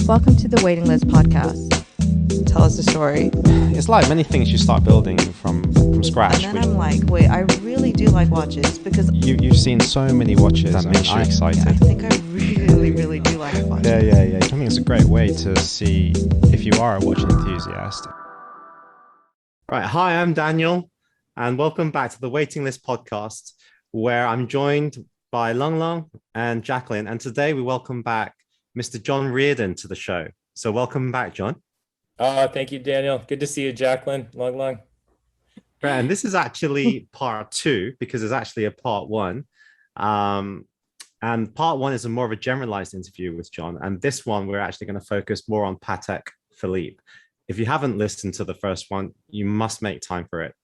Welcome to the Waiting List podcast. Tell us a story. It's like many things you start building from scratch. And then I'm like, wait, I really do like watches because You've seen so many watches that makes you excited. I think I really do like watches. Yeah. I think it's a great way to see if you are a watch enthusiast. Right, hi, I'm Daniel, and welcome back to the Waiting List podcast, where I'm joined by Long Long and Jacqueline, and today we welcome back Mr. John Reardon to the show. So welcome back, John. Thank you, Daniel. Good to see you, Jacqueline. Long. Right, and this is actually part two because there's actually a part one. And part one is a more of a generalized interview with John. And this one, we're actually going to focus more on Patek Philippe. If you haven't listened to the first one, you must make time for it.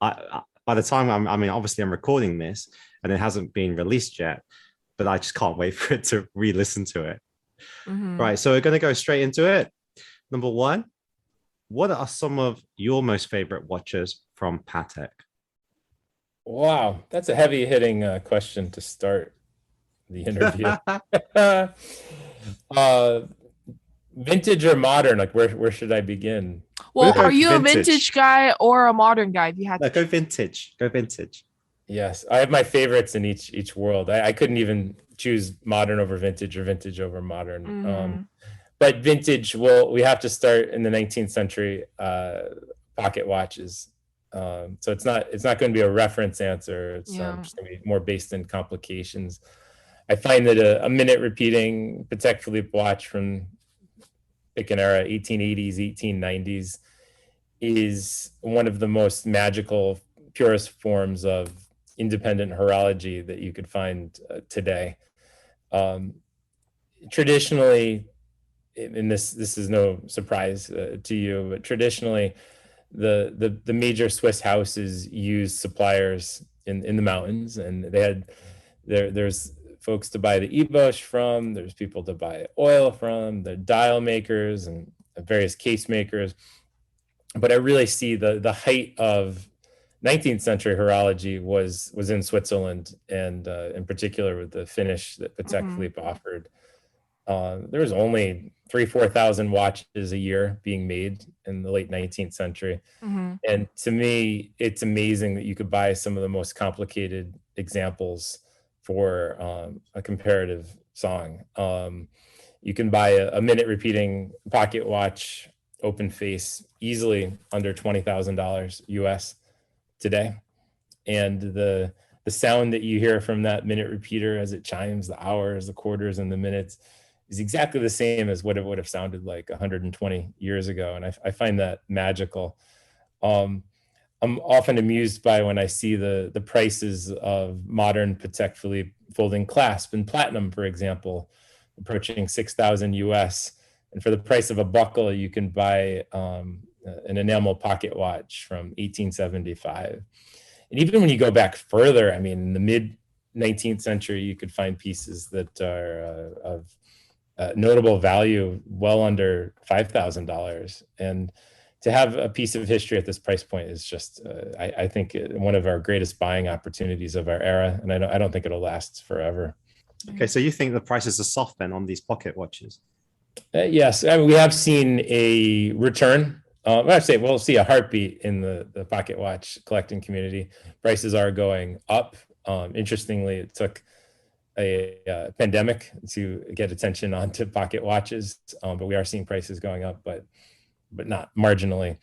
By the time obviously I'm recording this and it hasn't been released yet, but I just can't wait for it to re-listen to it. Mm-hmm. Right, so we're going to go straight into it. Number one, what are some of your most favorite watches from Patek? Wow, that's a heavy-hitting question to start the interview. Vintage or modern? Like, where should I begin? Well, are you a vintage guy or a modern guy? If you had to go vintage. Go vintage. Yes, I have my favorites in each world. I couldn't even choose modern over vintage or vintage over modern. Mm-hmm. But vintage, well, we have to start in the 19th century pocket watches. So it's not going to be a reference answer. It's just going to be more based in complications. I find that a minute repeating Patek Philippe watch from pick an era, 1880s, 1890s, is one of the most magical, purest forms of independent horology that you could find today. Traditionally, and this is no surprise to you, but traditionally, the major Swiss houses use suppliers in the mountains, and they had there's folks to buy the ebosch from, there's people to buy oil from, the dial makers and various case makers. But I really see the height of 19th century horology was in Switzerland, and in particular with the finish that Patek Philippe offered. There was only 4,000 watches a year being made in the late 19th century. Mm-hmm. And to me, it's amazing that you could buy some of the most complicated examples for a comparative song. You can buy a minute repeating pocket watch, open face, easily under $20,000 US today. And the sound that you hear from that minute repeater as it chimes the hours, the quarters, and the minutes is exactly the same as what it would have sounded like 120 years ago. And I find that magical. I'm often amused by when I see the prices of modern Patek Philippe folding clasp in platinum, for example, approaching 6,000 US. And for the price of a buckle, you can buy an enamel pocket watch from 1875. And even when you go back further, I mean, in the mid 19th century, you could find pieces that are of notable value well under $5,000. And to have a piece of history at this price point is just, I think, one of our greatest buying opportunities of our era. And I don't think it'll last forever. Okay, so you think the prices are soft then on these pocket watches? Yes, I mean, we have seen a return. I'd say we'll see a heartbeat in the pocket watch collecting community. Prices are going up. Interestingly, it took a pandemic to get attention onto pocket watches, but we are seeing prices going up, but not marginally.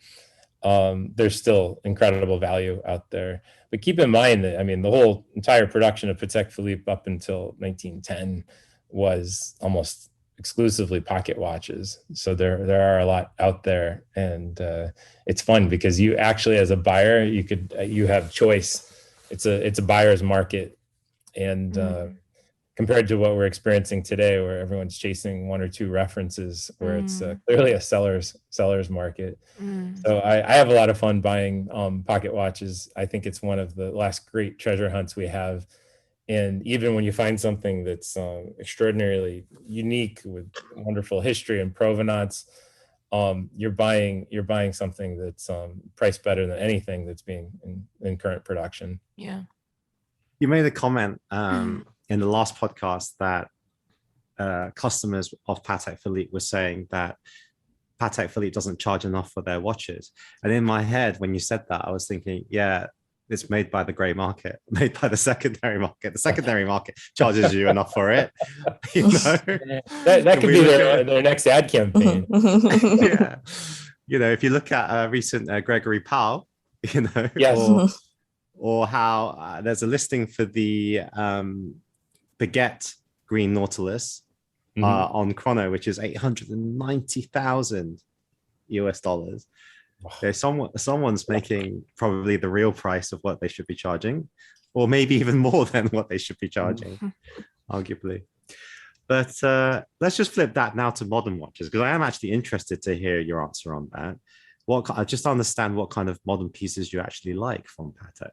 There's still incredible value out there. But keep in mind that, I mean, the whole entire production of Patek Philippe up until 1910 was almost exclusively pocket watches. So there are a lot out there, and it's fun because you actually, as a buyer, you have choice. It's a buyer's market, and compared to what we're experiencing today, where everyone's chasing one or two references, where it's clearly a seller's market. So I have a lot of fun buying pocket watches. I think it's one of the last great treasure hunts we have. And even when you find something that's extraordinarily unique with wonderful history and provenance, you're buying something that's priced better than anything that's being in current production. Yeah. You made a comment in the last podcast that customers of Patek Philippe were saying that Patek Philippe doesn't charge enough for their watches. And in my head, when you said that, I was thinking, yeah, it's made by the gray market, made by the secondary market. The secondary market charges you enough for it. You know, that could be their next ad campaign. Yeah. You know, if you look at recent Gregory Powell, you know, yes. or how there's a listing for the Baguette Green Nautilus on Chrono, which is $890,000 US. Okay, someone's making probably the real price of what they should be charging, or maybe even more than what they should be charging, arguably. But let's just flip that now to modern watches, because I am actually interested to hear your answer on that. Just understand what kind of modern pieces you actually like from Patek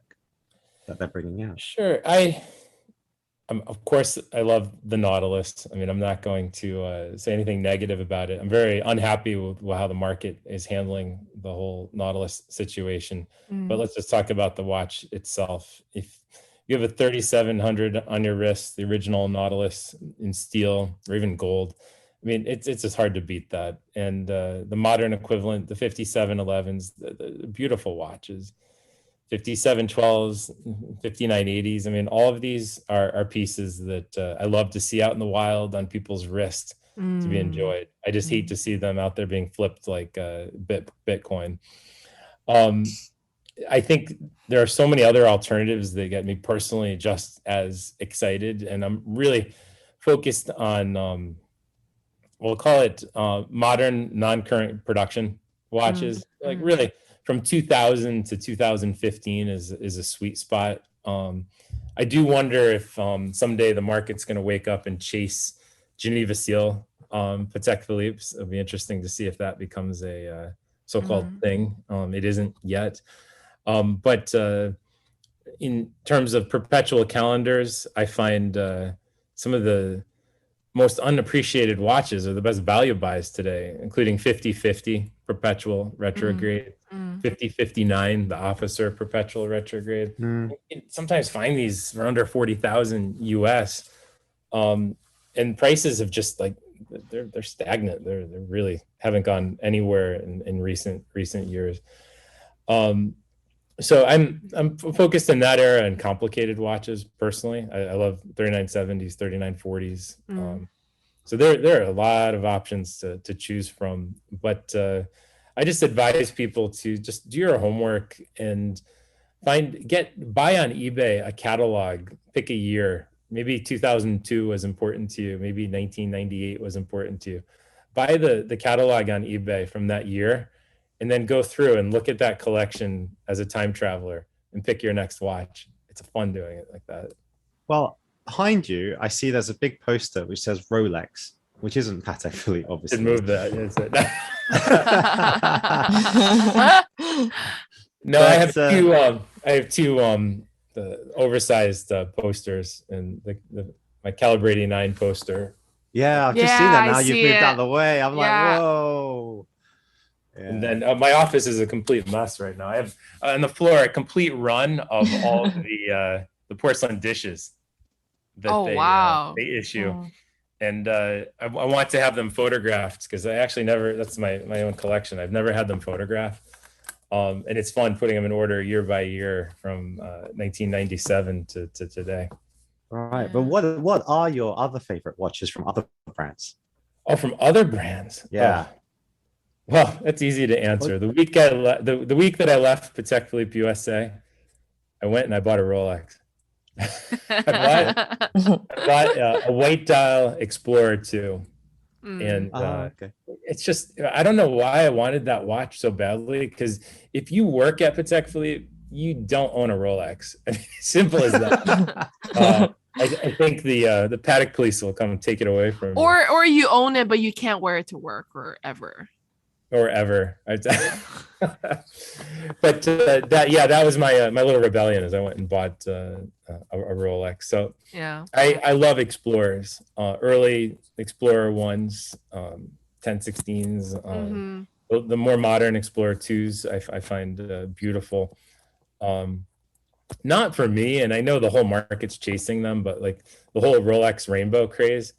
that they're bringing out. Sure. Of course, I love the Nautilus. I mean, I'm not going to say anything negative about it. I'm very unhappy with how the market is handling the whole Nautilus situation. But let's just talk about the watch itself. If you have a 3700 on your wrist, the original Nautilus in steel or even gold, I mean, it's just hard to beat that. And the modern equivalent, the 5711s, the beautiful watches. 5712s, 5980s. I mean, all of these are pieces that I love to see out in the wild on people's wrists to be enjoyed. I just hate to see them out there being flipped like Bitcoin. I think there are so many other alternatives that get me personally just as excited. And I'm really focused on, we'll call it modern non-current production watches. Like really, from 2000 to 2015 is a sweet spot. I do wonder if someday the market's going to wake up and chase Geneva Seal Patek Philippe. It'll be interesting to see if that becomes a so-called thing. It isn't yet. But in terms of perpetual calendars, I find some of the most unappreciated watches are the best value buys today, including 5050 perpetual retrograde, 5059 the officer perpetual retrograde. You can sometimes find these for under 40,000 US, and prices have just like they're stagnant. They're really haven't gone anywhere in recent years. So I'm focused in that era and complicated watches personally. I love 3970s, 3940s. So there are a lot of options to choose from, but I just advise people to just do your homework and buy on eBay a catalog, pick a year. Maybe 2002 was important to you. Maybe 1998 was important to you. Buy the catalog on eBay from that year, and then go through and look at that collection as a time traveler and pick your next watch. It's fun doing it like that. Well, behind you, I see there's a big poster which says Rolex, which isn't Patek Philippe, obviously. Did move that. No, but, I have two the oversized posters, and my Calibre 89 poster. Yeah, I've just seen that now. You've moved out of the way. I'm like, whoa. Yeah. And then my office is a complete mess right now. I have on the floor a complete run of all of the porcelain dishes that they issue. And I want to have them photographed because I actually never, that's my own collection. I've never had them photographed. And it's fun putting them in order year by year from 1997 to today. Right. But what are your other favorite watches from other brands? Oh, from other brands? Yeah. Oh. Well, that's easy to answer. The week the week that I left Patek Philippe USA, I went and I bought a Rolex. I bought a white dial Explorer 2. And it's just, I don't know why I wanted that watch so badly, because if you work at Patek Philippe, you don't own a Rolex. I mean, simple as that. I think the Patek Police will come and take it away from you. Or you own it, but you can't wear it to work or ever. But that was my little rebellion, as I went and bought a Rolex. So yeah, I love Explorers, early Explorer 1s, 1016s, the more modern Explorer 2s I find beautiful. Not for me, and I know the whole market's chasing them, but like the whole Rolex rainbow craze,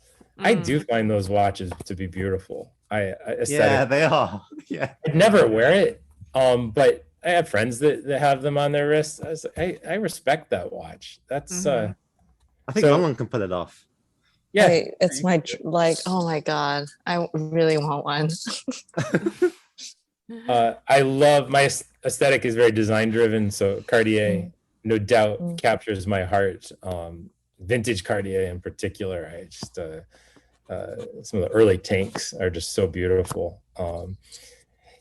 I do find those watches to be beautiful. Yeah, Aesthetic. they are. Yeah. I'd never wear it, but I have friends that have them on their wrists. I respect that watch. That's Mhm. I think So- no one can pull it off. yeah. It's my like, oh my god, I really want one. I love my aesthetic is very design driven. So Cartier, no doubt, captures my heart. Vintage Cartier in particular. I just some of the early tanks are just so beautiful.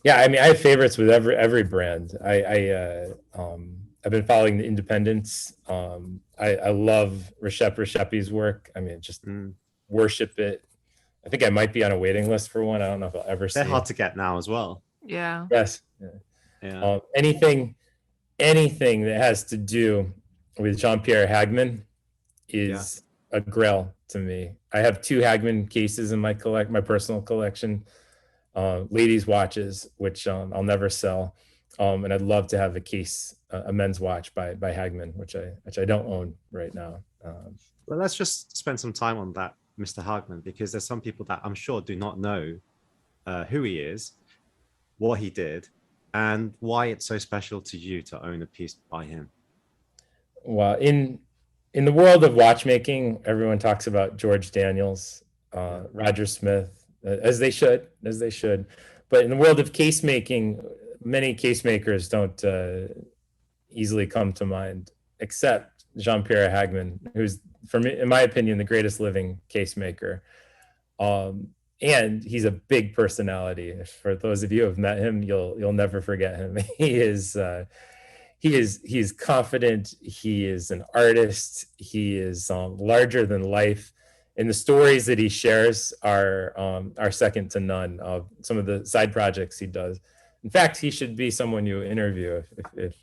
Yeah, I mean, I have favorites with every brand. I've been following the independents. I love Rishepi's work. I mean, just worship it. I think I might be on a waiting list for one. I don't know if I'll ever see. They're hard to get now as well. Yeah. Yes. Yeah. Anything that has to do with Jean-Pierre Hagmann is a grail to me. I have 2 Hagmann cases in my personal collection, ladies' watches, which I'll never sell. And I'd love to have a case, a men's watch by Hagmann, which I don't own right now. Well, let's just spend some time on that, Mr. Hagmann, because there's some people that I'm sure do not know who he is, what he did, and why it's so special to you to own a piece by him. Well, in the world of watchmaking, everyone talks about George Daniels, Roger Smith, as they should. But in the world of case making, many case makers don't easily come to mind, except Jean-Pierre Hagmann, who's, for me, in my opinion, the greatest living case maker. And he's a big personality. For those of you who have met him, you'll never forget him. He is confident. He is an artist. He is larger than life, and the stories that he shares are second to none. Of some of the side projects he does. In fact, he should be someone you interview if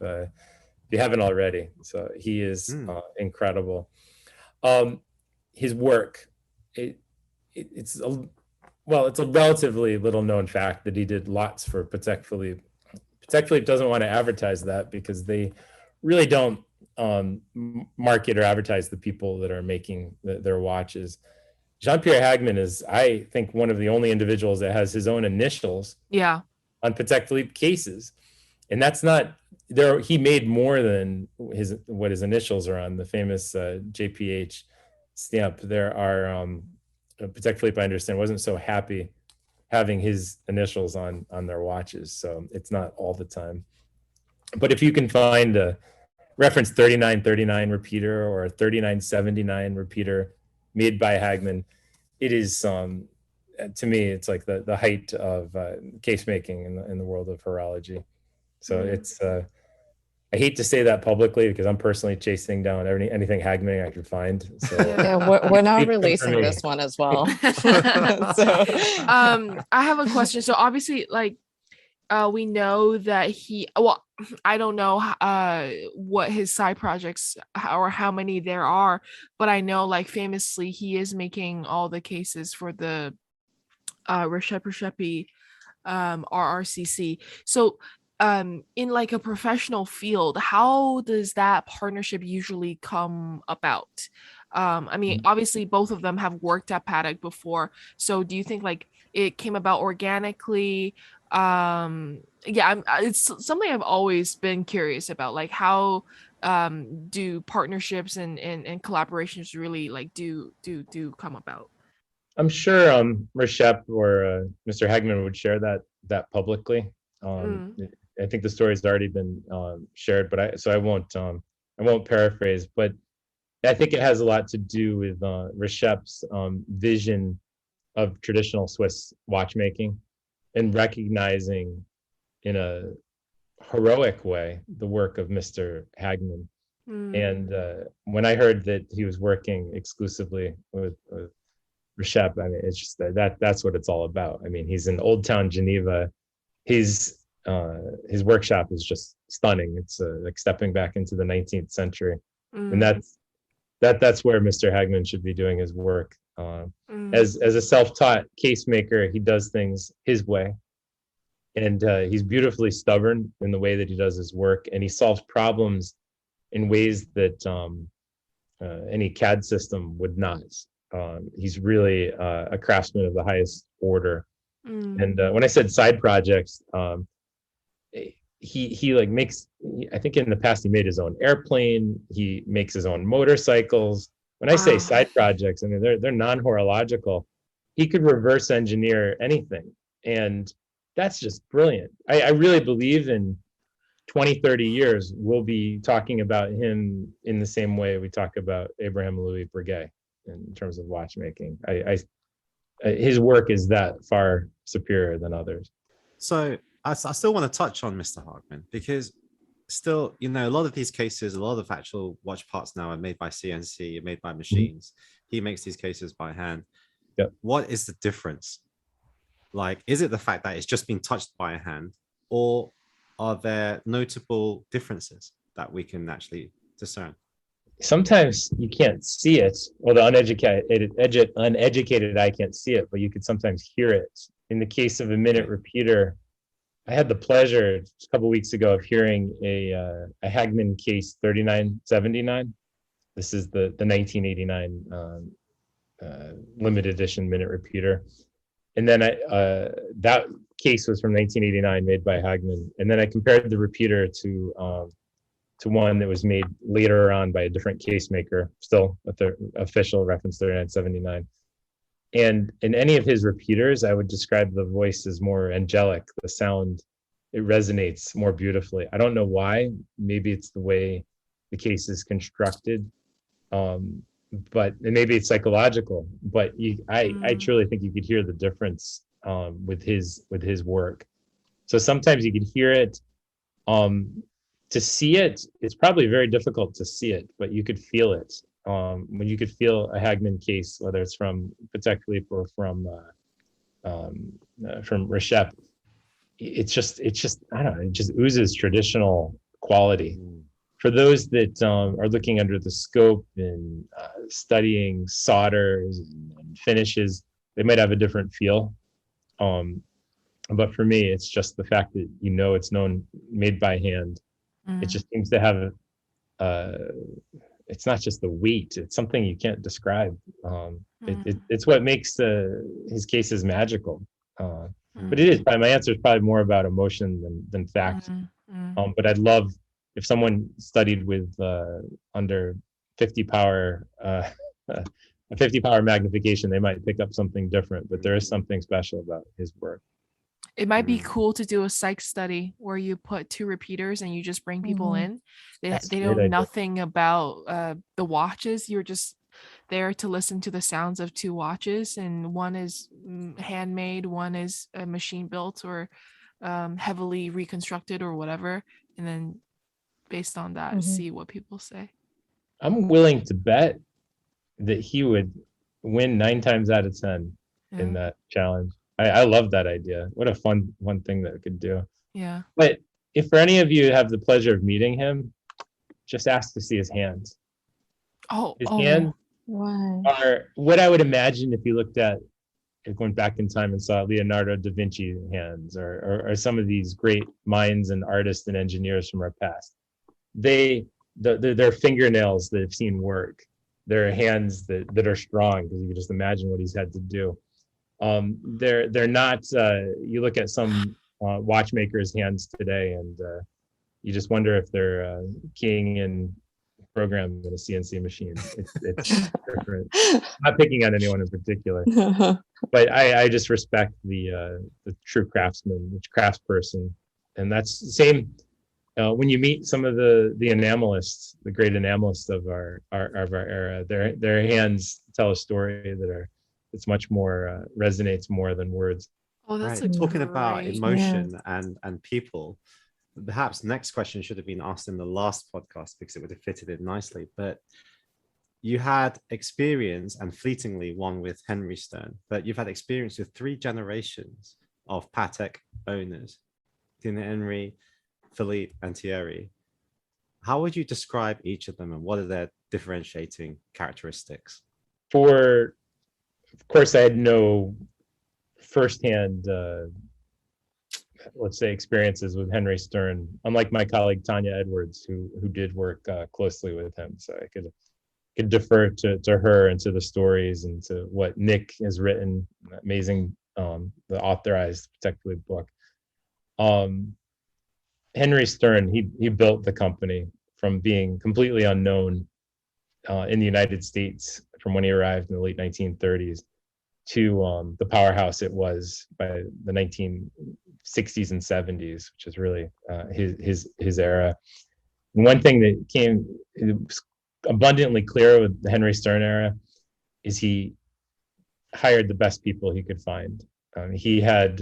you haven't already. So he is incredible. His work, it's a relatively little known fact that he did lots for Patek Philippe. Patek Philippe doesn't want to advertise that because they really don't market or advertise the people that are making their watches. Jean-Pierre Hagmann is, I think, one of the only individuals that has his own initials on Patek Philippe cases. And that's not there. He made more than what his initials are on the famous JPH stamp. There are Patek Philippe, I understand, wasn't so happy having his initials on their watches, so it's not all the time. But if you can find a reference 3939 repeater or a 3979 repeater made by Hagmann, it is to me, it's like the height of case making in the world of horology. So it's I hate to say that publicly because I'm personally chasing down anything Hagmann I can find. So Yeah, we're not releasing this one as well. I have a question. So obviously, like, we know that I don't know what his side projects or how many there are, but I know, like, famously he is making all the cases for the Rishepi RRCC. So in like a professional field, how does that partnership usually come about? I mean, obviously both of them have worked at Patek before, so do you think like it came about organically? It's something I've always been curious about, like how do partnerships and collaborations really like do come about? I'm sure Reshep or Mr. Hagmann would share that publicly. I think the story's already been shared, but I won't paraphrase. But I think it has a lot to do with Reshep's vision of traditional Swiss watchmaking and recognizing in a heroic way the work of Mr. Hagmann. And when I heard that he was working exclusively with Reshep, I mean, it's just that's what it's all about. I mean, he's in Old Town Geneva. His workshop is just stunning. It's like stepping back into the 19th century, and that's where Mr. Hagmann should be doing his work. As a self-taught case maker, he does things his way, and he's beautifully stubborn in the way that he does his work, and he solves problems in ways that any CAD system would not. He's really a craftsman of the highest order. Mm. And when I said side projects, he like makes, I think in the past he made his own airplane, he makes his own motorcycles. When I say Wow. side projects, I mean they're non-horological. He could reverse engineer anything, and that's just brilliant. I really believe in 20, 30 years we'll be talking about him in the same way we talk about Abraham Louis Breguet in terms of watchmaking. His work is that far superior than others. So I still want to touch on Mr. Hagmann, because still, a lot of these cases, a lot of actual watch parts now are made by CNC, made by machines. He makes these cases by hand. Yep. What is the difference? Like, is it the fact that it's just been touched by a hand, or are there notable differences that we can actually discern? Sometimes you can't see it, or the uneducated eye can't see it, but you can sometimes hear it. In the case of a minute repeater, I had the pleasure a couple of weeks ago of hearing a Hagmann case 3979. This is the 1989 limited edition minute repeater. And then that case was from 1989, made by Hagmann. And then I compared the repeater to one that was made later on by a different case maker, still at the official reference 3979. And in any of his repeaters, I would describe the voice as more angelic. The sound, it resonates more beautifully. I don't know why. Maybe it's the way the case is constructed, but and maybe it's psychological. But I truly think you could hear the difference with his work. So sometimes you could hear it. To see it, it's probably very difficult to see it, but you could feel it. When you could feel a Hagmann case, whether it's from Patek Philippe or from Reshep, it's just I don't know, it just oozes traditional quality. For those that are looking under the scope and studying solders and finishes, they might have a different feel. But for me, it's just the fact that it's made by hand. It just seems to have it's not just the weight, it's something you can't describe. It's what makes his cases magical. But it is, my answer is probably more about emotion than fact. But I'd love if someone studied with under 50 power a 50 power magnification, they might pick up something different, but there is something special about his work. It might be cool to do a psych study where you put two repeaters and you just bring people in. They know nothing about the watches. You're just there to listen to the sounds of two watches, and one is handmade, one is machine built or heavily reconstructed or whatever, and then based on that, see what people say. I'm willing to bet that he would win 9 times out of 10 in that challenge. I love that idea. What a fun thing that it could do. Yeah. But if for any of you have the pleasure of meeting him, just ask to see his hands. His hands are what I would imagine if you looked at, going back in time and saw Leonardo da Vinci hands, or some of these great minds and artists and engineers from our past. Their fingernails that have seen work, their hands that are strong, because you can just imagine what he's had to do. They're not, you look at some watchmakers' hands today and you just wonder if they're keying in program in a CNC machine. It's different. Not picking on anyone in particular, but I just respect the true craftsman, the craftsperson. And that's the same when you meet some of the enamelists, the great enamelists of our era. Their hands tell a story it's much more resonates more than words. Oh, that's talking about emotion and people. Perhaps next question should have been asked in the last podcast because it would have fitted in nicely. But you had experience, and fleetingly one with Henry Stern, but you've had experience with 3 generations of Patek owners, Henry, Philippe, and Thierry. How would you describe each of them, and what are their differentiating characteristics? Of course, I had no firsthand, let's say, experiences with Henry Stern, unlike my colleague Tanya Edwards, who did work closely with him. So I could could defer to her and to the stories and to what Nick has written, amazing, the authorized Patek Philippe book. Henry Stern, he built the company from being completely unknown in the United States from when he arrived in the late 1930s to the powerhouse it was by the 1960s and 70s, which is really his era. And one thing that came abundantly clear with the Henry Stern era is he hired the best people he could find. He had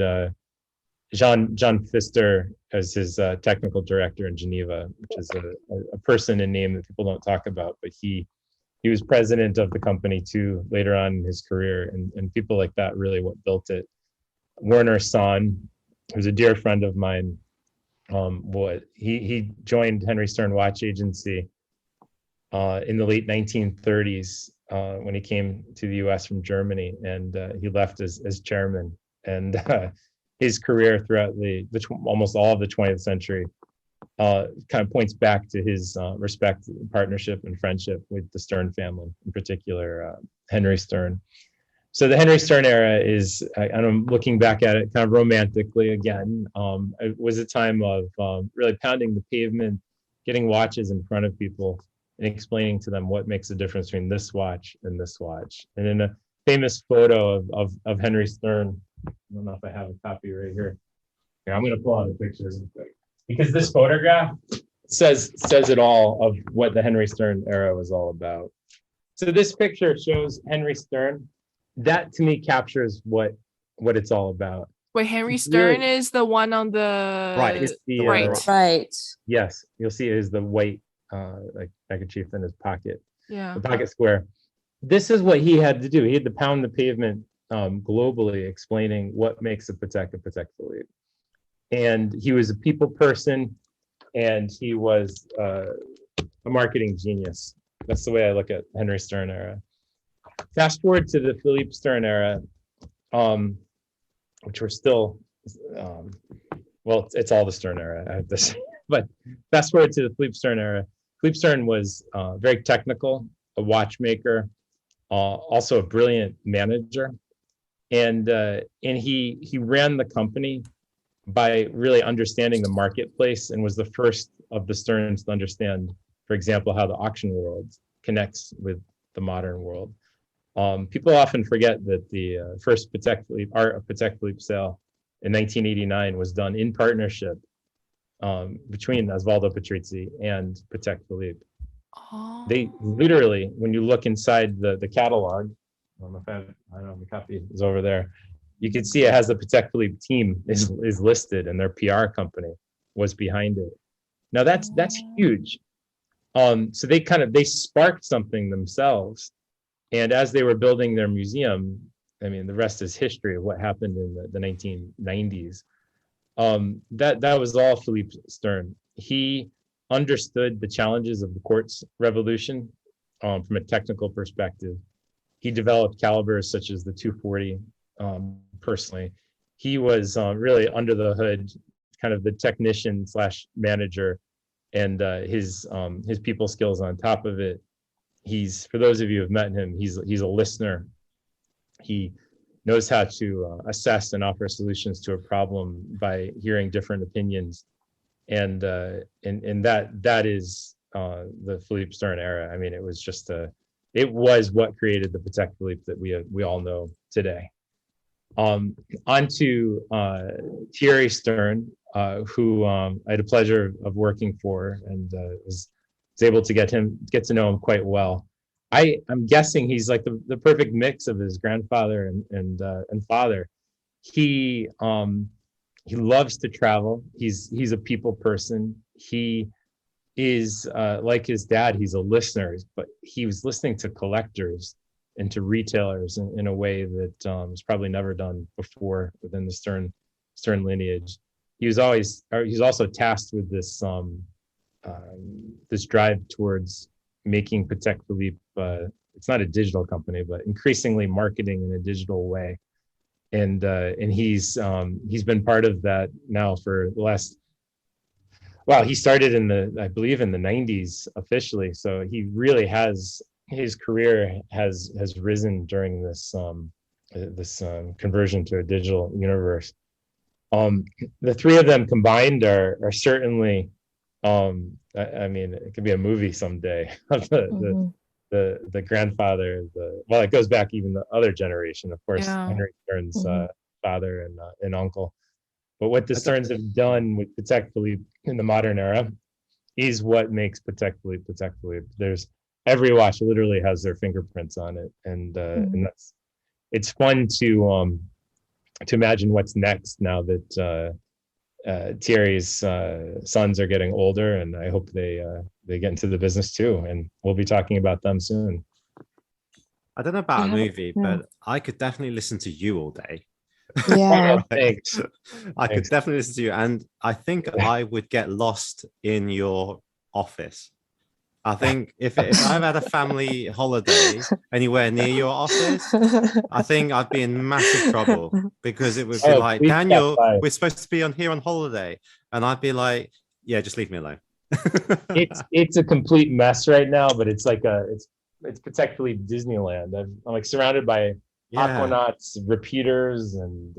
John Pfister as his technical director in Geneva, which is a person and name that people don't talk about, but he was president of the company too later on in his career, and people like that really what built it. Werner Sohn, who's a dear friend of mine, he joined Henry Stern Watch Agency in the late 1930s when he came to the U.S. from Germany, and he left as chairman. And his career throughout almost all of the 20th century kind of points back to his respect, partnership, and friendship with the Stern family, in particular Henry Stern. So the Henry Stern era is, and I'm looking back at it kind of romantically again, it was a time of really pounding the pavement, getting watches in front of people, and explaining to them what makes the difference between this watch and this watch. And in a famous photo of Henry Stern, I don't know if I have a copy right here. Here, I'm going to pull out a picture real quick, because this photograph says it all of what the Henry Stern era was all about. So this picture shows Henry Stern. That to me captures what it's all about. Wait, Henry Stern is the one on the Right. It's the, right. Right. Yes, you'll see it is the white like neckerchief in his pocket, Yeah. the pocket square. This is what he had to do. He had to pound the pavement globally, explaining what makes a Patek Philippe. And he was a people person, and he was a marketing genius. That's the way I look at Henry Stern era. Fast forward to the Philippe Stern era, which we're still, well, it's all the Stern era, I have to say. But fast forward to the Philippe Stern era. Philippe Stern was very technical, a watchmaker, also a brilliant manager. And he ran the company by really understanding the marketplace, and was the first of the Sterns to understand, for example, how the auction world connects with the modern world. People often forget that the first Patek Philippe sale in 1989 was done in partnership between Osvaldo Patrizzi and Patek Philippe. Oh. They literally, when you look inside the catalog, I don't know if the copy is over there. You can see it has the Patek Philippe team is listed, and their PR company was behind it. Now that's huge. So they sparked something themselves, and as they were building their museum, I mean, the rest is history of what happened in the 1990s. That was all Philippe Stern. He understood the challenges of the quartz revolution from a technical perspective. He developed calibers such as the 240 personally. He was really under the hood, kind of the technician / manager, and his people skills on top of it. For those of you who have met him, he's a listener. He knows how to assess and offer solutions to a problem by hearing different opinions, and that is the Philippe Stern era. I mean, it was what created the Patek Philippe that we all know today. On to Thierry Stern, who I had the pleasure of working for, and was able to get to know him quite well. I'm guessing he's like the perfect mix of his grandfather and father. He loves to travel. He's a people person. He is like his dad. He's a listener, but he was listening to collectors and to retailers in a way that was probably never done before within the Stern lineage. He's also tasked with this this drive towards making Patek Philippe. It's not a digital company, but increasingly marketing in a digital way, and he's been part of that now for the last. Well, he started I believe in the 90s officially, so he really has his career has risen during this conversion to a digital universe. The three of them combined are certainly, I mean, it could be a movie someday of the grandfather, well, it goes back even the other generation, of course, Yeah. Henry Stern's father and uncle. But what the Sterns have done with Patek Philippe in the modern era is what makes Patek Philippe. There's every watch literally has their fingerprints on it, and it's fun to imagine what's next now that Thierry's sons are getting older, and I hope they get into the business too, and we'll be talking about them soon. I don't know about a movie, but I could definitely listen to you all day. Yeah. Thanks. I could definitely listen to you, and I think I would get lost in your office. I think if I've had a family holiday anywhere near your office, I think I'd be in massive trouble, because it would be like, Daniel, we're supposed to be on holiday, and I'd be like, yeah, just leave me alone. it's a complete mess right now, but it's like it's Patek Philippe Disneyland. I'm like surrounded by aquanauts, repeaters, and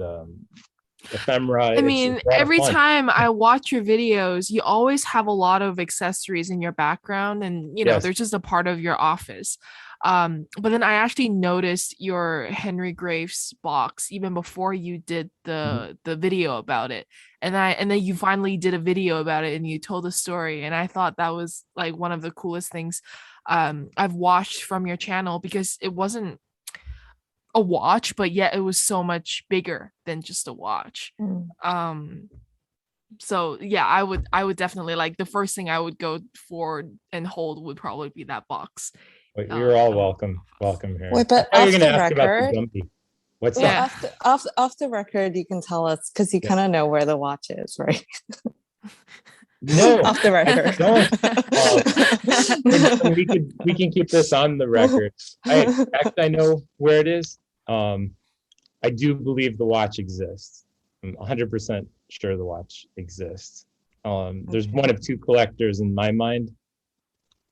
ephemera. I mean, every time I watch your videos, you always have a lot of accessories in your background, and they're just a part of your office. But then I actually noticed your Henry Graves box even before you did the video about it, and then you finally did a video about it and you told a story, and I thought that was like one of the coolest things I've watched from your channel, because it wasn't a watch, but yet it was so much bigger than just a watch. So yeah, I would definitely, like, the first thing I would go for and hold would probably be that box. Wait, you're all welcome here. Wait, but you're off gonna the ask about the record, Dumpy. What's Yeah. that? off the record, you can tell us, because you kind of know where the watch is, right? No, Off the record. We can keep this on the record. I know where it is. I do believe the watch exists. I'm 100% sure the watch exists. There's one of two collectors in my mind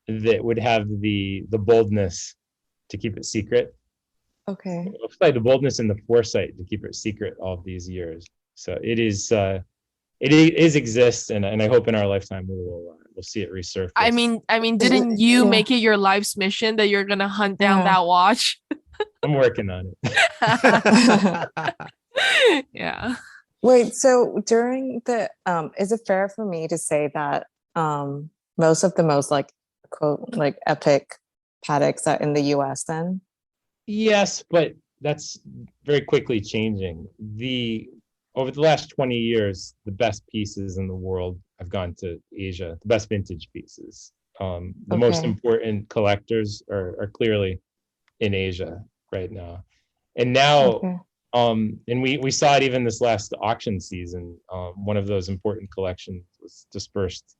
that would have the boldness to keep it secret. Okay. The boldness and the foresight to keep it secret all these years. So it exists, and I hope in our lifetime we'll see it resurface. I mean, didn't you make it your life's mission that you're gonna hunt down that watch? I'm working on it. Yeah. Wait, so during the is it fair for me to say that most of the most like quote like epic Pateks are in the US then? Yes, but that's very quickly changing. Over the last 20 years, the best pieces in the world have gone to Asia, the best vintage pieces. The most important collectors are clearly in Asia right now. And now, and we saw it even this last auction season. One of those important collections was dispersed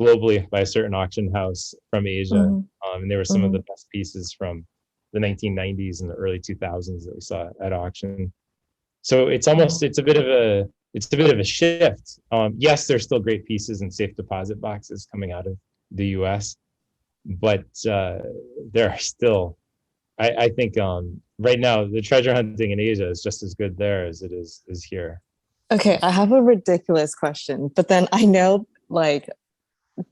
globally by a certain auction house from Asia. And there were some of the best pieces from the 1990s and the early 2000s that we saw at auction. So it's a bit of a shift. Yes, there's still great pieces and safe deposit boxes coming out of the US, but there are still, I think right now the treasure hunting in Asia is just as good there as it is here. Okay, I have a ridiculous question, but then I know like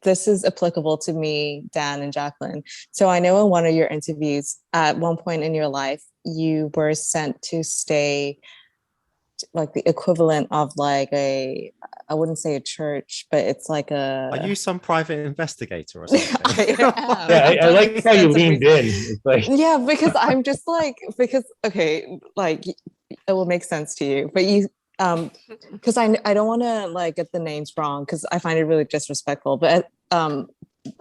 this is applicable to me, Dan, and Jacqueline. So I know in one of your interviews, at one point in your life, you were sent to stay like the equivalent of like I wouldn't say a church, but it's like a... Are you some private investigator or something? I like how you leaned in. It's like... Yeah, because I'm just like, okay, like it will make sense to you, but you, because I don't want to like get the names wrong because I find it really disrespectful, but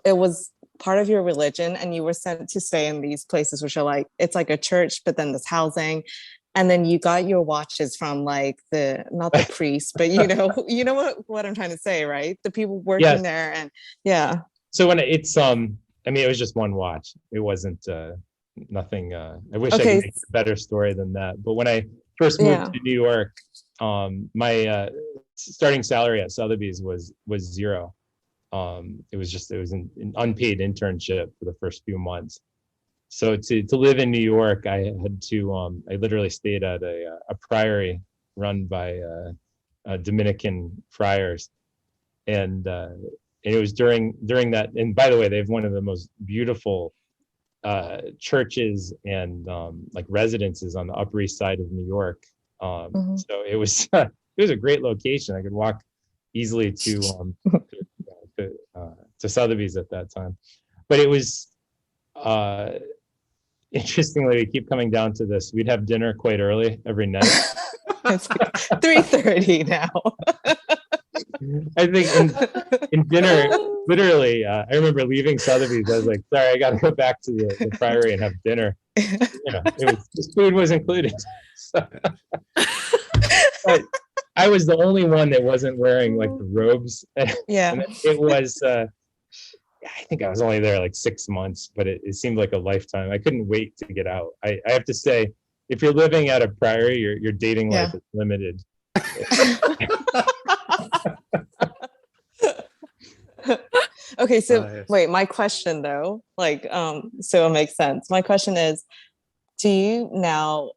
it was part of your religion and you were sent to stay in these places which are like, it's like a church, but then there's housing. And then you got your watches from like not the priest, but you know what I'm trying to say, right? The people working there, and yeah. So when it's I mean, it was just one watch. It wasn't nothing. I wish I could make a better story than that. But when I first moved to New York, my starting salary at Sotheby's was $0. It was an unpaid internship for the first few months. So to live in New York, I had to I literally stayed at a priory run by Dominican friars, and it was during that. And by the way, they have one of the most beautiful churches and like residences on the Upper East Side of New York. So it was it was a great location. I could walk easily to Sotheby's at that time, but it was interestingly, we keep coming down to this. We'd have dinner quite early every night. It's like 3:30 now. I think in dinner, literally, I remember leaving Sotheby's. I was like, sorry, I got to go back to the priory and have dinner. You know, the food was included. So, but I was the only one that wasn't wearing like the robes. Yeah. And it was, I think I was only there like 6 months, but it seemed like a lifetime. I couldn't wait to get out. I have to say, if you're living at a priory, your dating life is limited. Okay, so wait, my question though, like, so it makes sense. My question is, do you now,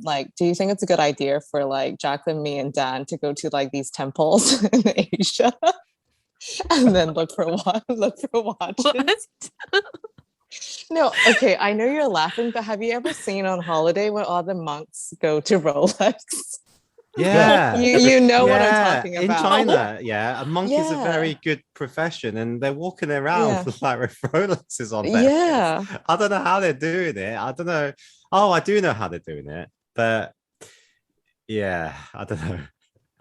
like, do you think it's a good idea for like Jacqueline, me, and Dan to go to like these temples in Asia and then look for watches? What? No, okay, I know you're laughing, but have you ever seen on holiday when all the monks go to Rolex? Yeah. You know what I'm talking about. In China, a monk is a very good profession, and they're walking around with like Rolexes on their wrists. I don't know how they're doing it. I don't know. Oh, I do know how they're doing it, but I don't know.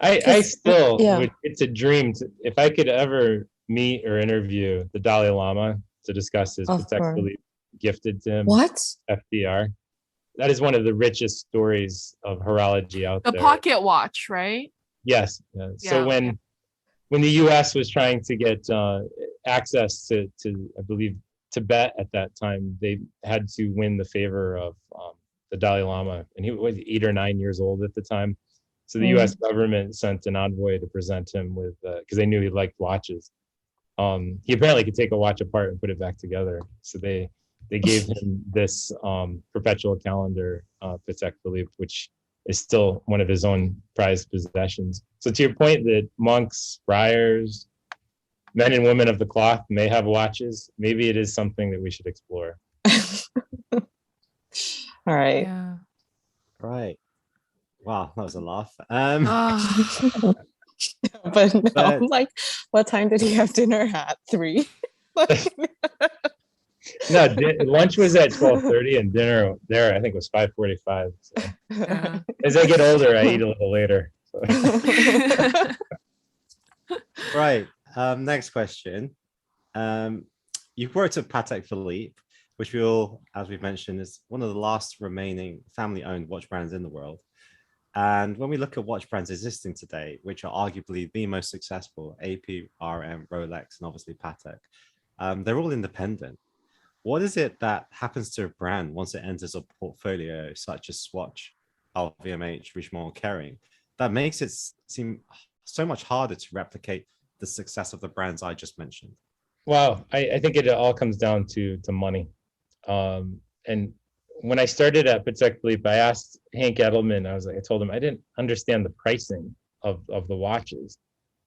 I still it's a dream if I could ever meet or interview the Dalai Lama to discuss his Patek Philippe gifted to him. What? FDR. That is one of the richest stories of horology out there. The pocket watch, right? Yes. So when the U.S. was trying to get access to I believe Tibet at that time, they had to win the favor of the Dalai Lama, and he was 8 or 9 years old at the time. So the U.S. government sent an envoy to present him with, because they knew he liked watches. He apparently could take a watch apart and put it back together. So they gave him this perpetual calendar, Patek Philippe, which is still one of his own prized possessions. So to your point that monks, friars, men and women of the cloth may have watches, maybe it is something that we should explore. All right. Yeah. Right. Wow, that was a laugh. But no, I'm like, what time did he have dinner at? 3? No, lunch was at 12:30, and dinner there I think was 5:45. So. As I get older, I eat a little later. So. Right. Next question. You've worked at Patek Philippe, which we all, as we've mentioned, is one of the last remaining family-owned watch brands in the world. And when we look at watch brands existing today, which are arguably the most successful, AP, RM, Rolex, and obviously Patek, they're all independent. What is it that happens to a brand once it enters a portfolio such as Swatch, LVMH, Richemont, Kering, that makes it seem so much harder to replicate the success of the brands I just mentioned? Wow, I think it all comes down to money. And when I started at Patek Philippe, I asked Hank Edelman, I told him I didn't understand the pricing of the watches,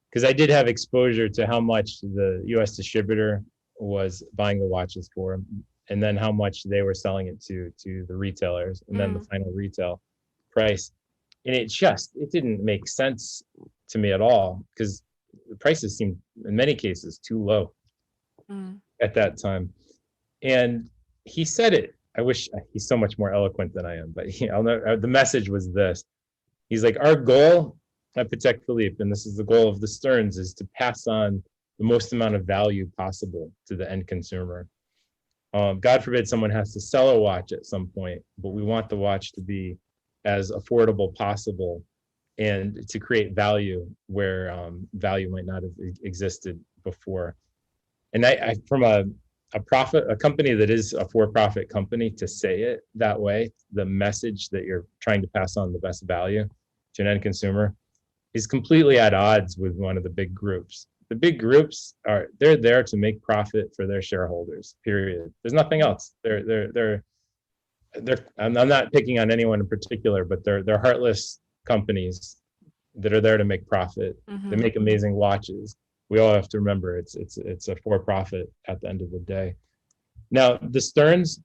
because I did have exposure to how much the US distributor was buying the watches for, and then how much they were selling it to the retailers, and then the final retail price. And it didn't make sense to me at all, because the prices seemed in many cases too low at that time. And he said it. I wish he's so much more eloquent than I am, but the message was this. He's like, our goal at Patek Philippe, and this is the goal of the Stearns, is to pass on the most amount of value possible to the end consumer. God forbid someone has to sell a watch at some point, but we want the watch to be as affordable possible and to create value where value might not have existed before. And I from a company that is a for-profit company, to say it that way, the message that you're trying to pass on the best value to an end consumer is completely at odds with one of the big groups. The big groups they're there to make profit for their shareholders, period. There's nothing else. They're I'm not picking on anyone in particular, but they're heartless companies that are there to make profit. They make amazing watches. We all have to remember it's a for-profit at the end of the day. Now, the Stearns,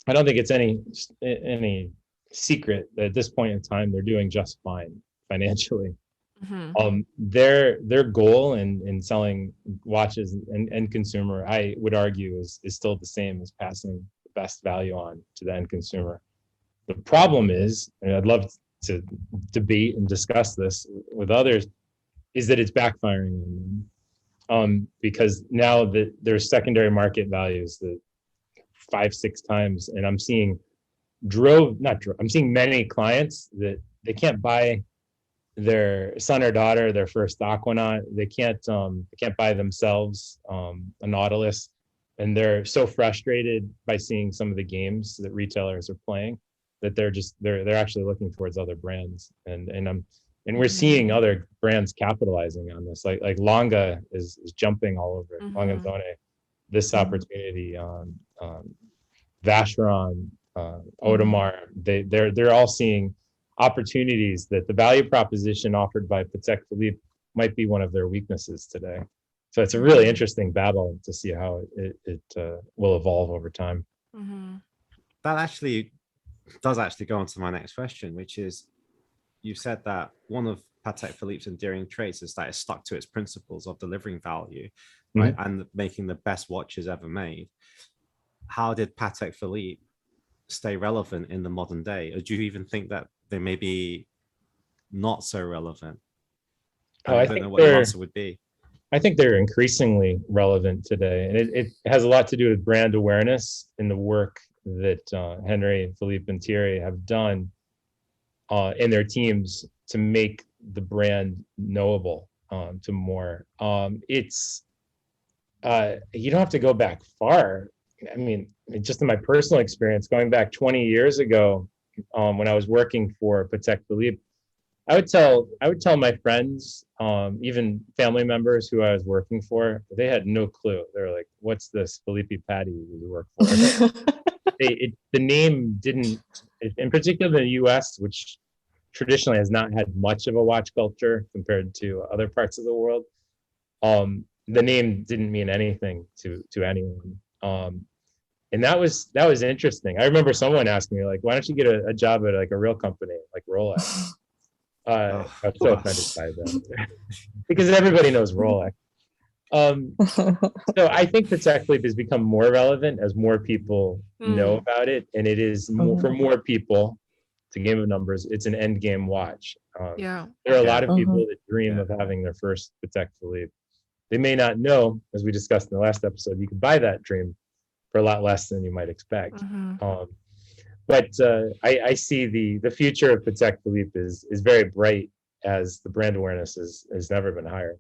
I don't think it's any secret that at this point in time they're doing just fine financially. Their goal in selling watches and consumer, I would argue, is still the same as passing the best value on to the end consumer. The problem is, and I'd love to debate and discuss this with others, is that it's backfiring on them. Because now that there's secondary market values that 5-6 times, and I'm seeing I'm seeing many clients that they can't buy their son or daughter their first Aquanaut. They can't buy themselves a Nautilus, and they're so frustrated by seeing some of the games that retailers are playing that they're actually looking towards other brands, and we're seeing other brands capitalizing on this, like Longa is jumping all over Longanzone, this opportunity. Vacheron, Audemars, they're all seeing opportunities that the value proposition offered by Patek Philippe might be one of their weaknesses today. So it's a really interesting battle to see how it will evolve over time. That actually does go on to my next question, which is, you said that one of Patek Philippe's endearing traits is that it stuck to its principles of delivering value, right, and making the best watches ever made. How did Patek Philippe stay relevant in the modern day? Or do you even think that they may be not so relevant? I don't know what your answer would be. I think they're increasingly relevant today, and it has a lot to do with brand awareness in the work that Henry, Philippe, and Thierry have done in their teams to make the brand knowable to more. You don't have to go back far. I mean, just in my personal experience, going back 20 years ago, when I was working for Patek Philippe, I would tell my friends, even family members who I was working for, they had no clue. They were like, "What's this Philippe Patty you work for?" The name didn't, in particular in the U.S., which traditionally has not had much of a watch culture compared to other parts of the world. The name didn't mean anything to anyone. And that was interesting. I remember someone asking me, like, "Why don't you get a job at like a real company like Rolex?" I was so offended by that because everybody knows Rolex. So I think Patek Philippe has become more relevant as more people know about it, and it is for more people. It's a game of numbers. It's an end game watch. There are a lot of people that dream of having their first Patek Philippe. They may not know, as we discussed in the last episode, you can buy that dream for a lot less than you might expect. But I see the future of Patek Philippe is very bright, as the brand awareness has never been higher.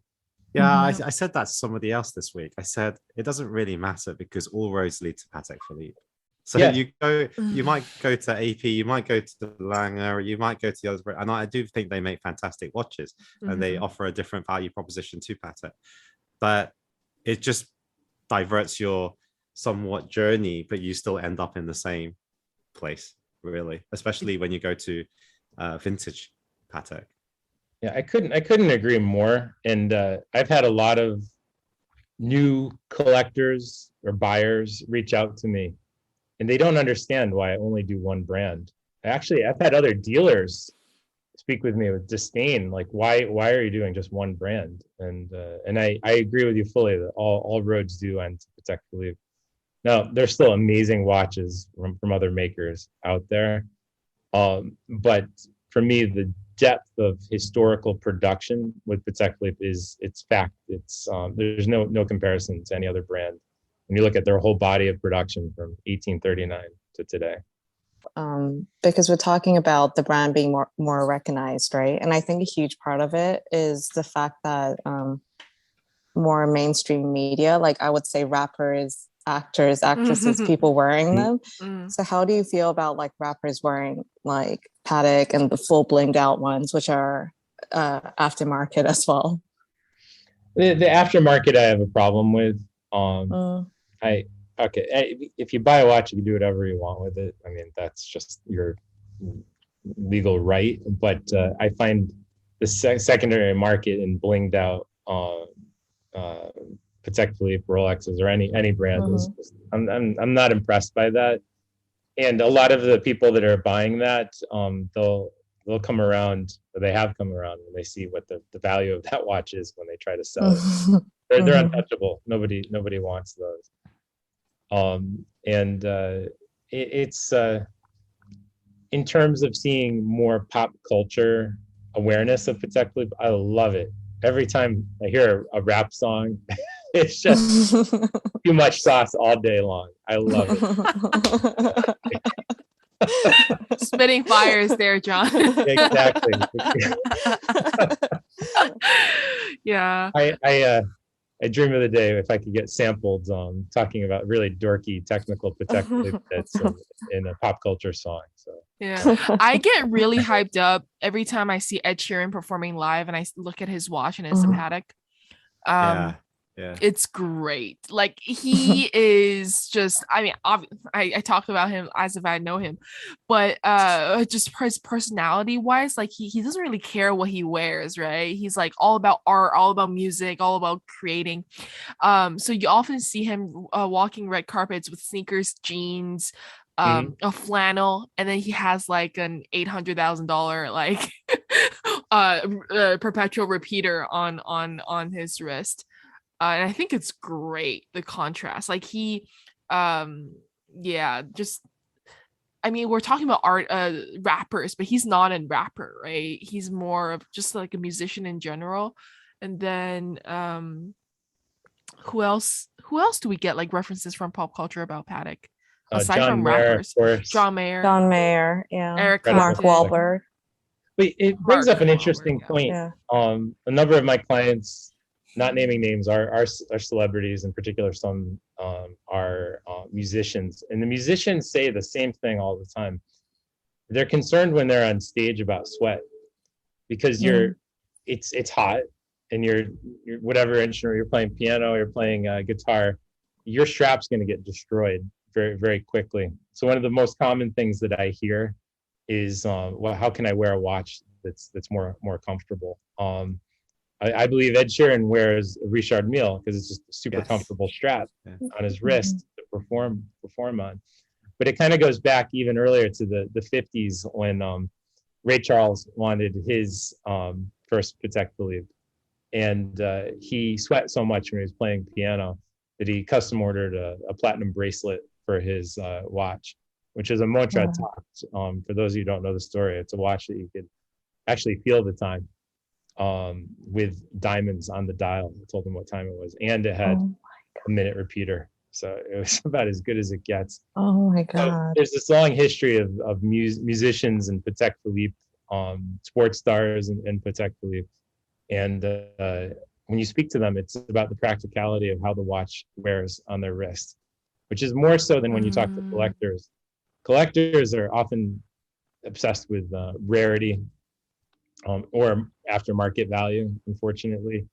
Yeah, I said that to somebody else this week. I said it doesn't really matter because all roads lead to Patek Philippe. So you might go to AP, you might go to Lange, or you might go to the others, and I do think they make fantastic watches and they offer a different value proposition to Patek. But it just diverts your somewhat journey, but you still end up in the same place, really, especially when you go to vintage Patek. Yeah, I couldn't agree more. And I've had a lot of new collectors or buyers reach out to me, and they don't understand why I only do one brand. I've had other dealers speak with me with disdain, like, why are you doing just one brand? And I agree with you fully that all roads do end to Patek Philippe. Now, there's still amazing watches from other makers out there. But for me, the depth of historical production with Patek Philippe it's fact. There's no comparison to any other brand when you look at their whole body of production from 1839 to today. Because we're talking about the brand being more recognized, right? And I think a huge part of it is the fact that more mainstream media, like I would say rappers, actors, actresses, people wearing them. So how do you feel about like rappers wearing like Patek and the full blinged out ones, which are aftermarket as well? The aftermarket I have a problem with. Okay, if you buy a watch, you can do whatever you want with it. I mean, that's just your legal right. But I find the secondary market in blinged out Patek Philippe, Rolexes, or any brand is. I'm not impressed by that. And a lot of the people that are buying that, they'll come around. Or they have come around when they see what the value of that watch is when they try to sell it. They're untouchable. Nobody wants those. It's in terms of seeing more pop culture awareness of Patek Philippe, I love it. Every time I hear a rap song, it's just too much sauce all day long. I love it. Spitting fires there, John. Exactly. Yeah. I dream of the day if I could get sampled talking about really dorky technical Patek Philippe bits in a pop culture song. So yeah, I get really hyped up every time I see Ed Sheeran performing live and I look at his watch and his Patek. It's great. Like he is just, I mean, I talk about him as if I know him, but just his personality wise, like he doesn't really care what he wears, right? He's like all about art, all about music, all about creating. So you often see him walking red carpets with sneakers, jeans, a flannel, and then he has like an $800,000 like perpetual repeater on his wrist. And I think it's great, the contrast. Like he, just, I mean, we're talking about art, rappers, but he's not a rapper, right? He's more of just like a musician in general. And then, who else do we get like references from pop culture about Patek? Aside John from Mayer, rappers, of course. John Mayer, yeah, Eric Mark Clapton. Wahlberg. But it brings Mark up an interesting Wahlberg, point. Yeah. A number of my clients, not naming names, are celebrities. In particular, some are musicians, and the musicians say the same thing all the time. They're concerned when they're on stage about sweat, because it's hot, and you're whatever instrument you're playing, piano, you're playing guitar, your strap's going to get destroyed very, very quickly. So one of the most common things that I hear is, well, how can I wear a watch that's more comfortable? I believe Ed Sheeran wears a Richard Mille because it's just a super comfortable strap on his wrist to perform on. But it kind of goes back even earlier to the 50s when Ray Charles wanted his first Patek Philippe, and he sweat so much when he was playing piano that he custom ordered a platinum bracelet for his watch, which is a montre à temps. For those of you who don't know the story, it's a watch that you could actually feel the time with diamonds on the dial. I told him what time it was, and it had a minute repeater, so it was about as good as it gets. Oh my god! So there's this long history of musicians and Patek Philippe, sports stars and Patek Philippe, and when you speak to them, it's about the practicality of how the watch wears on their wrist, which is more so than when you talk to collectors. Collectors are often obsessed with rarity, or aftermarket value, unfortunately,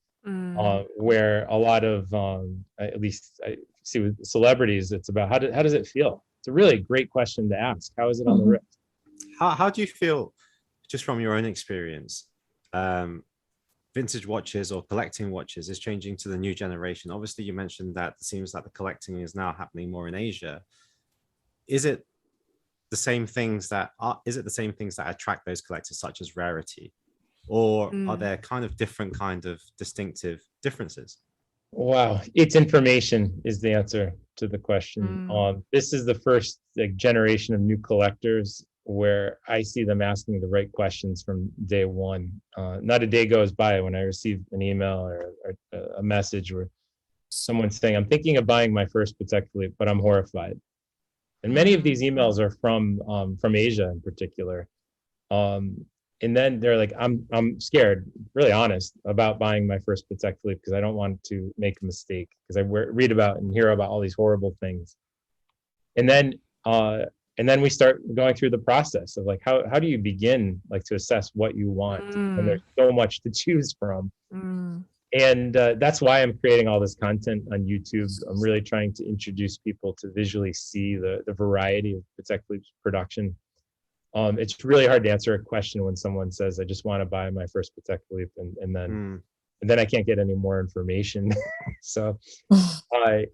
where a lot of, at least I see with celebrities, it's about how does it feel? It's a really great question to ask. How is it on the wrist? How do you feel, just from your own experience, vintage watches or collecting watches is changing to the new generation? Obviously, you mentioned that it seems like the collecting is now happening more in Asia. Is it the same things that attract those collectors, such as rarity, or are there kind of different kind of distinctive differences? Wow, it's information is the answer to the question. This is the first generation of new collectors where I see them asking the right questions from day one. Not a day goes by when I receive an email or a message where someone's saying, I'm thinking of buying my first Patek Philippe, but I'm horrified. And many of these emails are from Asia in particular. And then they're like, I'm scared, really honest, about buying my first Patek Philippe because I don't want to make a mistake, because I read about and hear about all these horrible things. And then we start going through the process of like, how do you begin like to assess what you want when there's so much to choose from? And that's why I'm creating all this content on YouTube. I'm really trying to introduce people to visually see the variety of Patek Philippe's production. It's really hard to answer a question when someone says, I just want to buy my first Patek Philippe, and then I can't get any more information. So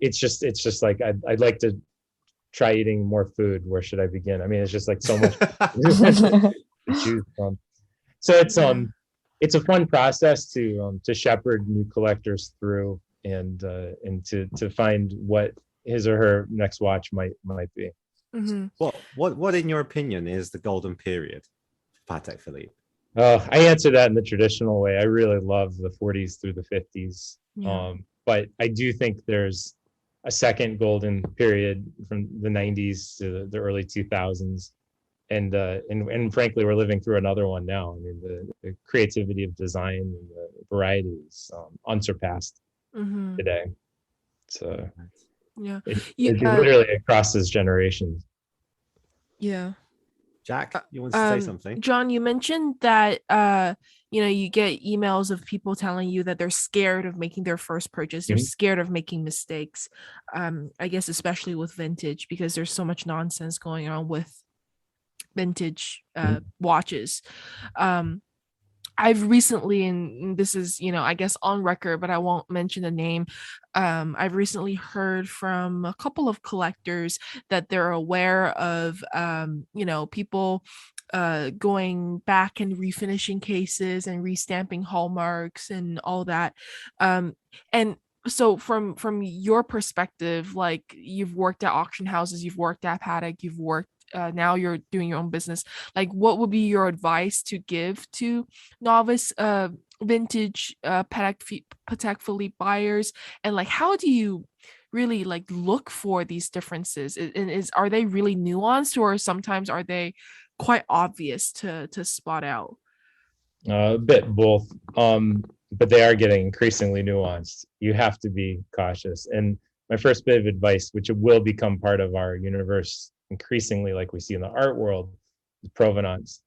it's just like, I'd like to try eating more food. Where should I begin? I mean, it's just like so much to choose from. So it's a fun process to shepherd new collectors through and to find what his or her next watch might be. Mm-hmm. What in your opinion is the golden period for Patek Philippe? Oh, I answer that in the traditional way. I really love the 40s through the 50s. Yeah. But I do think there's a second golden period from the 90s to the early 2000s. And frankly, we're living through another one now. I mean, the creativity of design and the variety is unsurpassed today. So yeah, it's literally across this generation. Yeah. Jack, you want to say something? John, you mentioned that you get emails of people telling you that they're scared of making their first purchase. They're scared of making mistakes. I guess especially with vintage, because there's so much nonsense going on with vintage watches. I've recently, and this is, I guess on record, but I won't mention the name. I've recently heard from a couple of collectors that they're aware of, people going back and refinishing cases and restamping hallmarks and all that. And so from your perspective, like you've worked at auction houses, you've worked at Patek, you've worked now you're doing your own business, like what would be your advice to give to novice vintage Patek Philippe buyers, and like how do you really like look for these differences, and are they really nuanced, or sometimes are they quite obvious to spot out? A bit both, but they are getting increasingly nuanced. You have to be cautious. And my first bit of advice, which will become part of our universe increasingly, like we see in the art world, is provenance.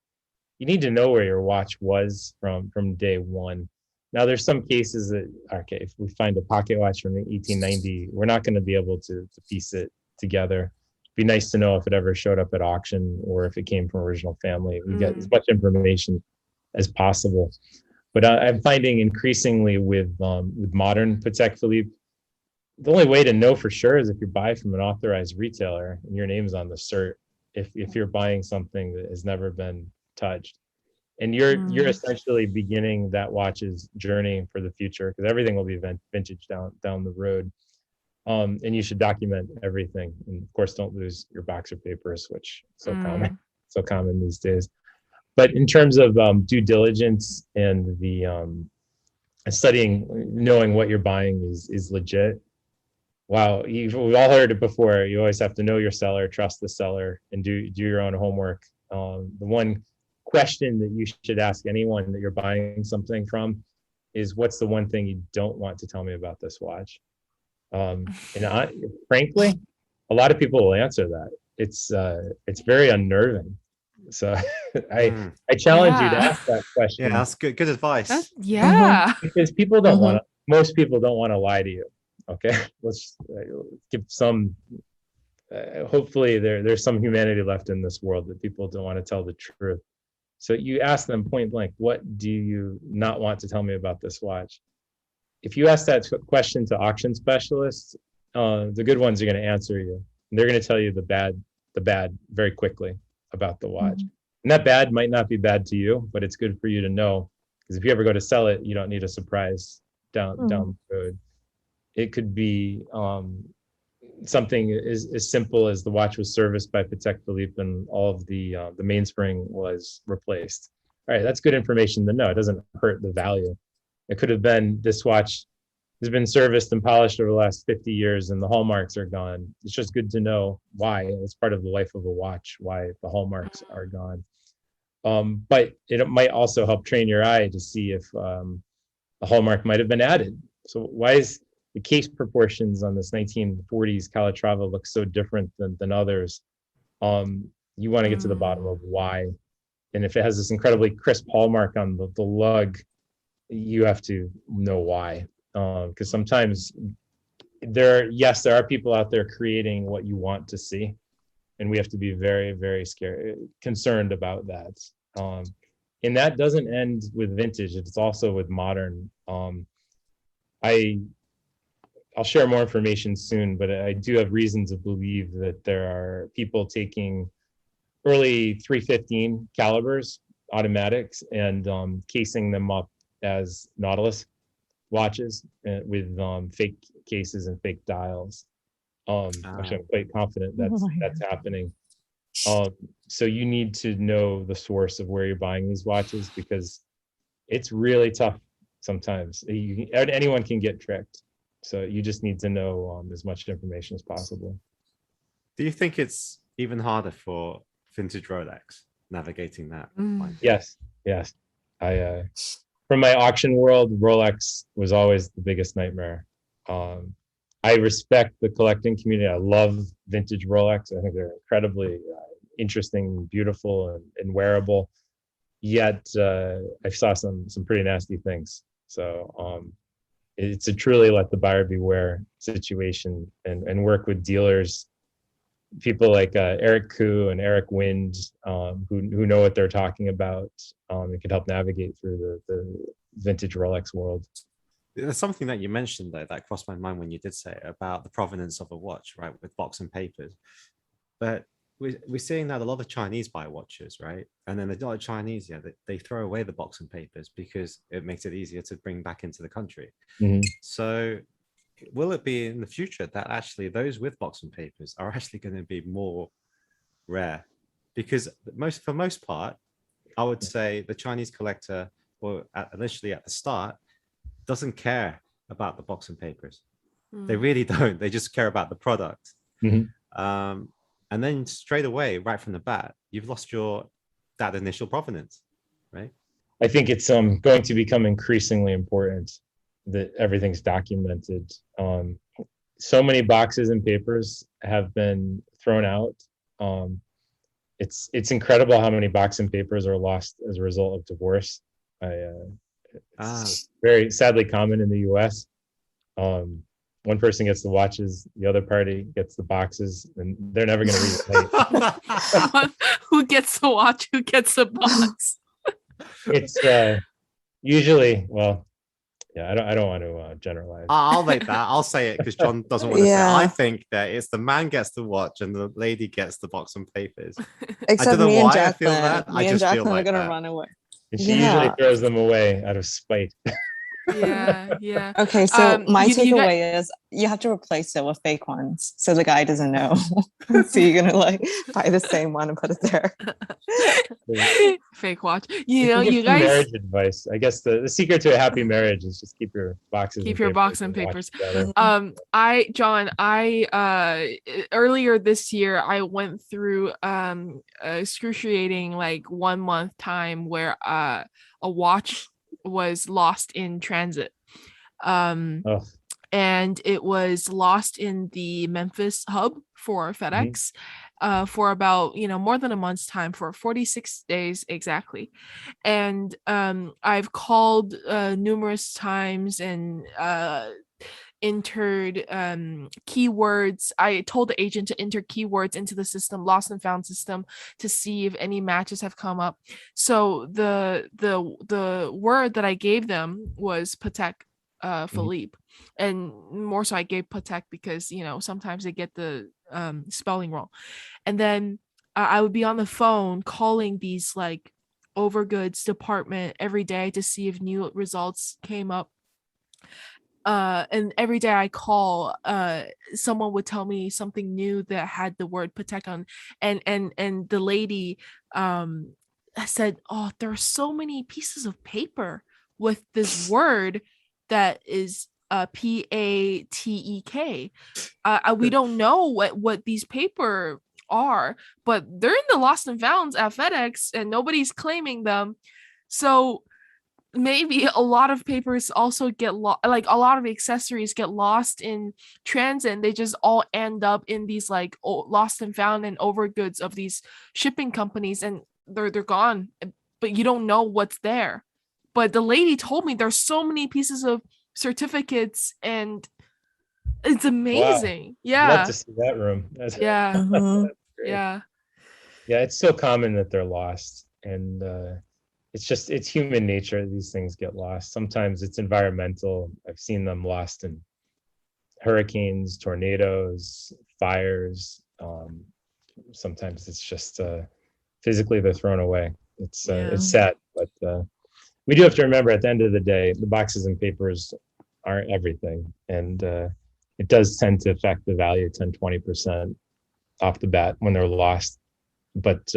You need to know where your watch was from day one. Now, there's some cases that, okay, if we find a pocket watch from 1890, we're not going to be able to piece it together. It'd be nice to know if it ever showed up at auction or if it came from original family. We get as much information as possible. But I'm finding increasingly with modern Patek Philippe, the only way to know for sure is if you buy from an authorized retailer and your name's on the cert. If you're buying something that has never been touched, and you're essentially beginning that watch's journey for the future, because everything will be vintage down the road. And you should document everything, and of course, don't lose your boxer papers, which is so common these days. But in terms of due diligence and the studying, knowing what you're buying is legit. Wow, we've all heard it before. You always have to know your seller, trust the seller, and do your own homework. The one question that you should ask anyone that you're buying something from is, what's the one thing you don't want to tell me about this watch? Frankly, a lot of people will answer that. It's very unnerving. So I challenge you to ask that question. Yeah, that's good advice. Because people don't want to, most people don't want to lie to you. Okay, let's give some, hopefully there's some humanity left in this world that people don't want to tell the truth. So you ask them point blank, what do you not want to tell me about this watch? If you ask that question to auction specialists, the good ones are going to answer you. And they're going to tell you the bad very quickly about the watch. And that bad might not be bad to you, but it's good for you to know, because if you ever go to sell it, you don't need a surprise down the road. It could be something as simple as the watch was serviced by Patek Philippe and all of the mainspring was replaced. All right, that's good information to know. It doesn't hurt the value. It could have been, this watch has been serviced and polished over the last 50 years and the hallmarks are gone. It's just good to know why. It's part of the life of a watch, why the hallmarks are gone. But it might also help train your eye to see if a hallmark might have been added. So why is the case proportions on this 1940s Calatrava look so different than others? You want to get to the bottom of why. And if it has this incredibly crisp hallmark on the lug, you have to know why. Because sometimes there are people out there creating what you want to see, and we have to be very, very concerned about that. And that doesn't end with vintage; it's also with modern. I'll share more information soon, but I do have reason to believe that there are people taking early 315 calibers, automatics, and casing them up as Nautilus watches with fake cases and fake dials. Actually, I'm quite confident that's happening. So you need to know the source of where you're buying these watches, because it's really tough sometimes. Anyone can get tricked. So you just need to know as much information as possible. Do you think it's even harder for vintage Rolex navigating that? Yes. From my auction world, Rolex was always the biggest nightmare. I respect the collecting community. I love vintage Rolex. I think they're incredibly interesting, beautiful, and wearable. Yet I saw some pretty nasty things. So it's a truly let the buyer beware situation, and work with dealers, people like Eric Koo and Eric Wind, who know what they're talking about, and can help navigate through the vintage Rolex world. There's something that you mentioned though that crossed my mind when you did say about the provenance of a watch, right, with box and papers. But we're seeing that a lot of Chinese buy watches, right? And then a lot of Chinese, they throw away the box and papers because it makes it easier to bring back into the country. So will it be in the future that actually those with box and papers are actually going to be more rare? Because for most part, I would say the Chinese collector, or initially at the start, doesn't care about the box and papers. They really don't. They just care about the product. And then straight away, right from the bat, you've lost that initial provenance, right? I think it's going to become increasingly important that everything's documented. So many boxes and papers have been thrown out. It's incredible how many boxes and papers are lost as a result of divorce. It's very sadly common in the US. One person gets the watches, the other party gets the boxes, and they're never going to read it. Who gets the watch? Who gets the box? It's usually, well, yeah, I don't want to generalize. I'll make that. I'll say it because John doesn't want to say it. I think that it's the man gets the watch and the lady gets the box and papers. Except I don't know me and why Jacqueline. I feel that. Me and Jacqueline are gonna run away. And she usually throws them away out of spite. Yeah. Okay, so my takeaway is you have to replace it with fake ones so the guy doesn't know. So you're gonna buy the same one and put it there. Fake watch. You guys. Marriage advice. I guess the secret to a happy marriage is just keep your boxes. Keep your box and papers. John, earlier this year I went through excruciating 1 month time where a watch was lost in transit, and it was lost in the Memphis hub for FedEx for about more than a month's time, for 46 days exactly. And I've called numerous times and entered keywords. I told the agent to enter keywords into the system, lost and found system, to see if any matches have come up. So the word that I gave them was Patek Philippe, and more so I gave Patek because sometimes they get the spelling wrong. And then I would be on the phone calling these overgoods department every day to see if new results came up. And every day I call, someone would tell me something new that had the word Patek on, and the lady said, "Oh, there are so many pieces of paper with this word that is Patek. We don't know what these paper are, but they're in the lost and founds at FedEx, and nobody's claiming them. So." Maybe a lot of papers also get lost, a lot of accessories get lost in transit, and they just all end up in these lost and found and overgoods of these shipping companies, and they're gone, but you don't know what's there but the lady told me there's so many pieces of certificates, and it's amazing. Love to see that room. That's, Yeah. Mhm. that's great. Yeah. Yeah, it's so common that they're lost, and it's human nature. These things get lost. Sometimes it's environmental. I've seen them lost in hurricanes, tornadoes, fires. Sometimes it's just physically they're thrown away. It's sad, but we do have to remember at the end of the day, the boxes and papers aren't everything, and it does tend to affect the value 10-20% off the bat when they're lost. But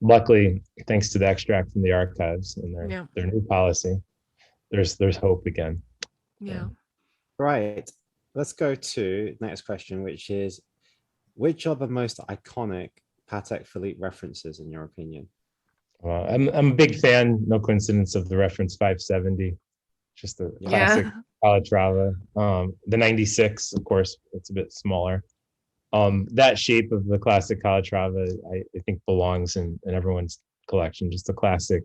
luckily, thanks to the extract from the archives and their new policy, there's hope again. Yeah. Right. Let's go to next question, which is, which are the most iconic Patek Philippe references in your opinion? I'm a big fan, no coincidence, of the reference 570, just a classic Calatrava. The 96, of course, it's a bit smaller. That shape of the classic Calatrava, I think, belongs in everyone's collection. Just a classic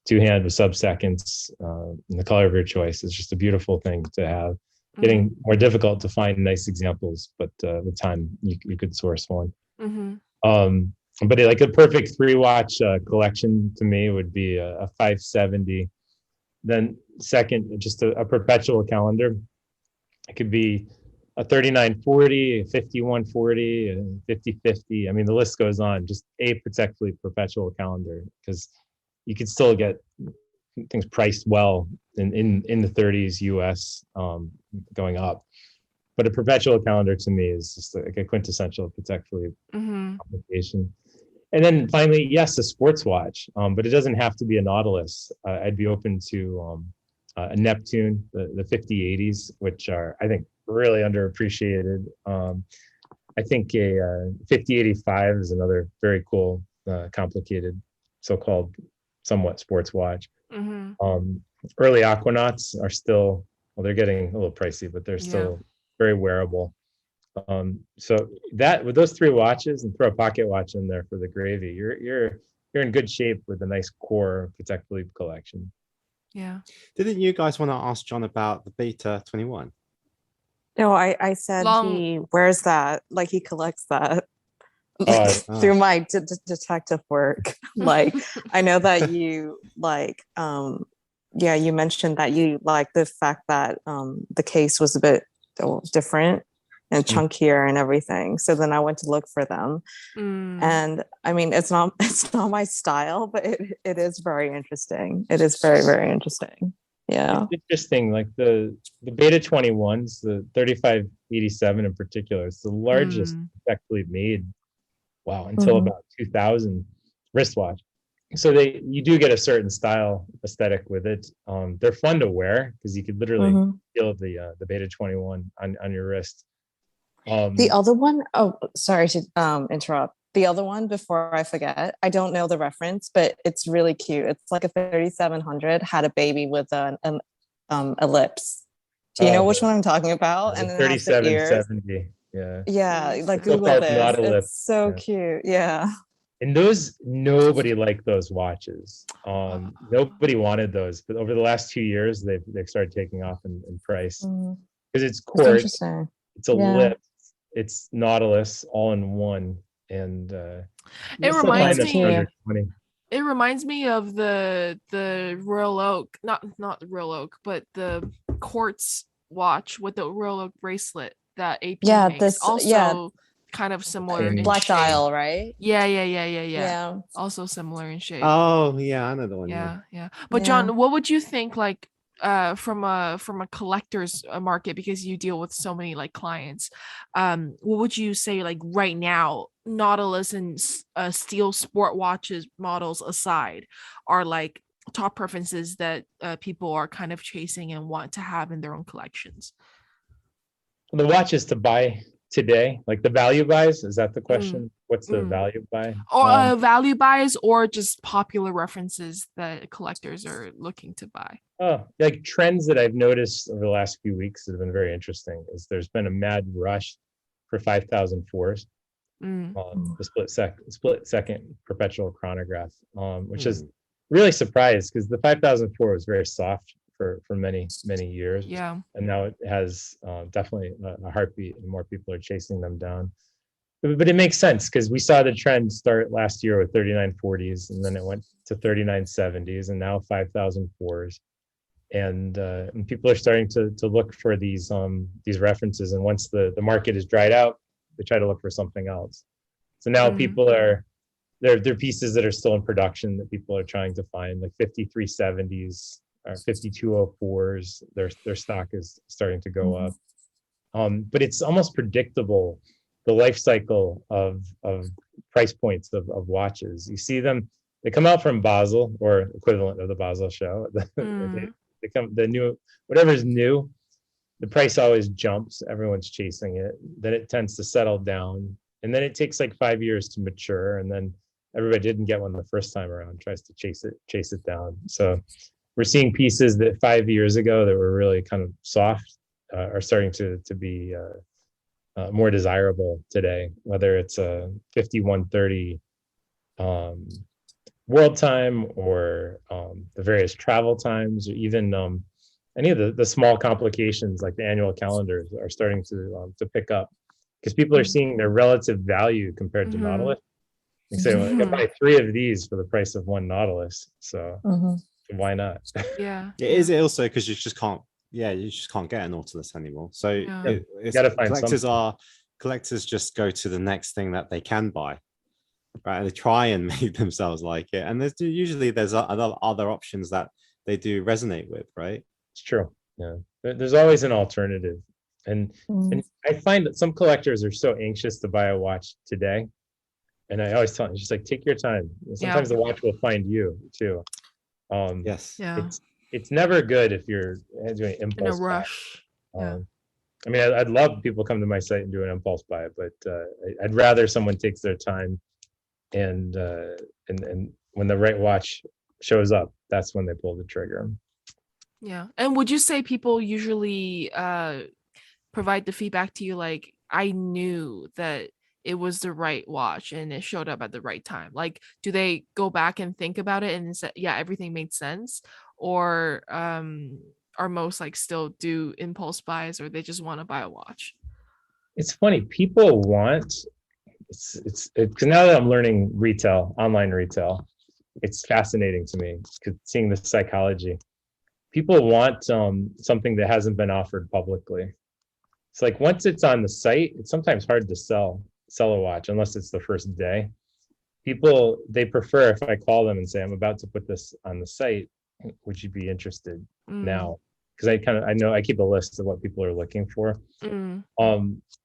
two-hand with sub-seconds in the color of your choice. It's just a beautiful thing to have. Getting more difficult to find nice examples, but with time you could source one. But like a perfect 3-watch collection to me would be a 570. Then second, just a perpetual calendar. It could be a 3940, a 5140, a 5050. I mean, the list goes on. Just a Patek Philippe perpetual calendar, because you could still get things priced well in the 30s US, going up. But a perpetual calendar to me is just like a quintessential Patek Philippe application. And then finally, yes, a sports watch, but it doesn't have to be a Nautilus. I'd be open to a Neptune, the 5080s, which are, I think, really underappreciated. I think a 5085 is another very cool, complicated, so-called somewhat sports watch. Early Aquanauts are still, well, they're getting a little pricey, but they're still very wearable. So that, with those 3 watches, and throw a pocket watch in there for the gravy, you're in good shape with a nice core Patek Philippe collection. Yeah. Didn't you guys want to ask John about the Beta 21? No, I said he wears that, like he collects that. Through my detective work. Like, I know that you like, you mentioned that you like the fact that the case was a bit different and chunkier and everything. So then I went to look for them. And I mean, it's not my style, but it is very interesting. It is very, very interesting. Yeah. It's interesting, like the Beta 21s, the 3587 in particular, it's the largest Patek Philippe made, until about 2000 wristwatch. So you do get a certain style aesthetic with it. They're fun to wear because you could literally feel the Beta 21 on your wrist. The other one, sorry to interrupt. The other one, before I forget, I don't know the reference, but it's really cute. It's like a 3700 had a baby with an ellipse. Do you know which one I'm talking about? And then 3770. Yeah, like Google this. It's so cute. Yeah. And those, nobody liked those watches. Nobody wanted those, but over the last 2 years, they've started taking off in price because it's quartz, it's a lip, it's Nautilus all in one, and it reminds me. It reminds me of the Royal Oak, not the Royal Oak, but the quartz watch with the Royal Oak bracelet that AP makes. This also kind of similar in black shape. Dial, right? Yeah. Also similar in shape. Oh yeah, I know the one. Yeah. But John, what would you think, like, from a collector's market, because you deal with so many like clients, what would you say, like, right now, Nautilus and steel sport watches models aside, are like top preferences that people are kind of chasing and want to have in their own collections? The watches to buy today, like the value buys, is that the question? What's the value buy? Or value buys, or just popular references that collectors are looking to buy? Like trends that I've noticed over the last few weeks that have been very interesting is there's been a mad rush for 5004s, the split second perpetual chronograph, which is really surprised because the 5004 was very soft for many years. Yeah. And now it has definitely a heartbeat, and more people are chasing them down. But it makes sense because we saw the trend start last year with 3940s, and then it went to 3970s, and now 5004s. And people are starting to look for these references. And once the market is dried out, they try to look for something else. So now people are there are pieces that are still in production that people are trying to find, like 5370s or 5204s. Their stock is starting to go up. But it's almost predictable, the life cycle of price points of watches. You see them, they come out from Basel, or equivalent of the Basel show. They come, the new, whatever's new, the price always jumps, everyone's chasing it. Then it tends to settle down, and then it takes like 5 years to mature, and then everybody didn't get one the first time around, tries to chase it down. So we're seeing pieces that 5 years ago that were really kind of soft are starting to be more desirable today, whether it's a 5130 world time, or the various travel times, or even any of the small complications like the annual calendars are starting to pick up, because people are seeing their relative value compared to Nautilus. They say, well, I can buy 3 of these for the price of 1 Nautilus, so why not? Yeah. Is it also because you just can't get a Nautilus anymore? So it's gotta find collectors just go to the next thing that they can buy, right? And they try and make themselves like it, and there's other options that they do resonate with, right? It's true. Yeah, there's always an alternative, and I find that some collectors are so anxious to buy a watch today, and I always tell them, just like, take your time. Sometimes the watch will find you too. Yes. Yeah. It's never good if you're doing impulse in a rush. buy. I mean, I'd love people come to my site and do an impulse buy, but I'd rather someone takes their time, and when the right watch shows up, that's when they pull the trigger. Yeah. And would you say people usually provide the feedback to you like, I knew that it was the right watch and it showed up at the right time? Like, do they go back and think about it and say, yeah, everything made sense? Or are most like still do impulse buys, or they just want to buy a watch? It's funny, people want, it's because now that I'm learning retail, online retail, it's fascinating to me, seeing the psychology. People want something that hasn't been offered publicly. It's like, once it's on the site, it's sometimes hard to sell a watch unless it's the first day. People, they prefer if I call them and say, I'm about to put this on the site, would you be interested now? Because I know I keep a list of what people are looking for,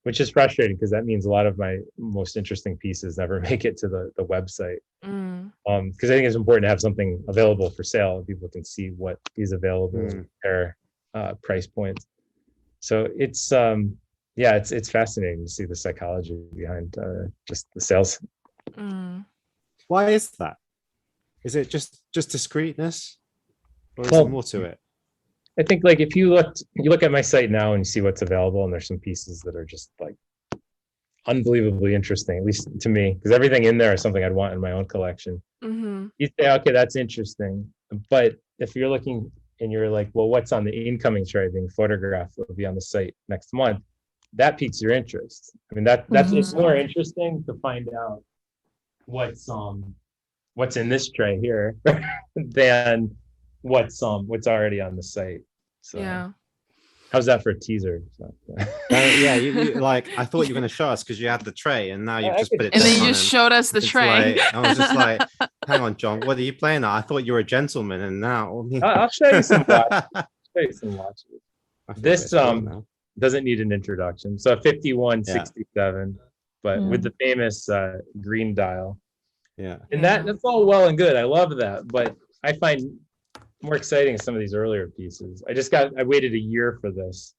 which is frustrating because that means a lot of my most interesting pieces never make it to the website. Because I think it's important to have something available for sale and people can see what is available at their price points. So it's it's fascinating to see the psychology behind just the sales. Why is that? Is it just discreetness, or is there more to it? I think, like, if you look at my site now and you see what's available, and there's some pieces that are just like unbelievably interesting, at least to me, because everything in there is something I'd want in my own collection. You say, okay, that's interesting. But if you're looking and you're like, well, what's on the incoming tray being photographed will be on the site next month, that piques your interest. I mean, that's it's more interesting to find out what's in this tray here than what's already on the site. So yeah. How's that for a teaser? You like, I thought you were going to show us because you had the tray, and now you've just put it and down. then you just showed us the tray. Like, I was just like, hang on, John, what are you playing at? I thought you were a gentleman, and now I'll show you some watches. This doesn't need an introduction. So 5167, but with the famous green dial. Yeah. And that's all well and good. I love that, but I find more exciting some of these earlier pieces. I waited a year for this.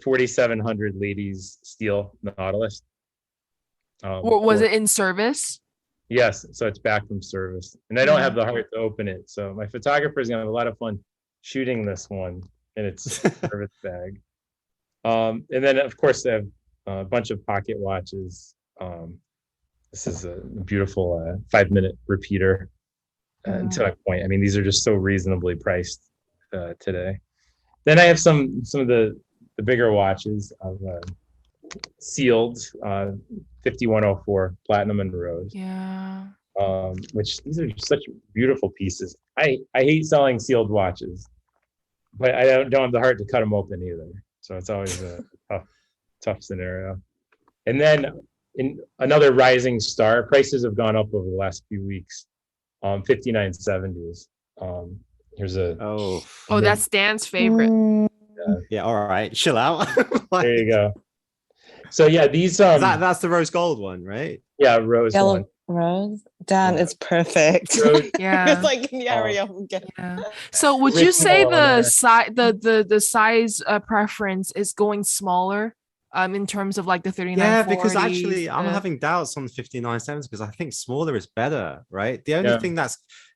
4700 ladies steel Nautilus. Was it in service? Yes, so it's back from service, and I don't have the heart to open it. So my photographer is gonna have a lot of fun shooting this one in its service bag. And then of course they have a bunch of pocket watches. This is a beautiful 5-minute repeater. to that point. I mean, these are just so reasonably priced today. Then I have some of the bigger watches of sealed 5104 platinum and rose. Yeah. Which these are just such beautiful pieces. I hate selling sealed watches, but I don't have the heart to cut them open either. So it's always a tough scenario. And then in another rising star, prices have gone up over the last few weeks. 5970s. Here's a Oh, That's Dan's favorite. yeah. All right, chill out. there you go. So yeah, these that's the rose gold one, right? Yeah, rose Yellow one. rose. Dan, it's perfect. Rose, Yeah. It's like, can you hurry up and get Yeah. So would you say Original the there. size the size preference is going smaller in terms of like the 3940s? Yeah, because actually I'm the- having doubts on the 5970s because I think smaller is better, right? The only thing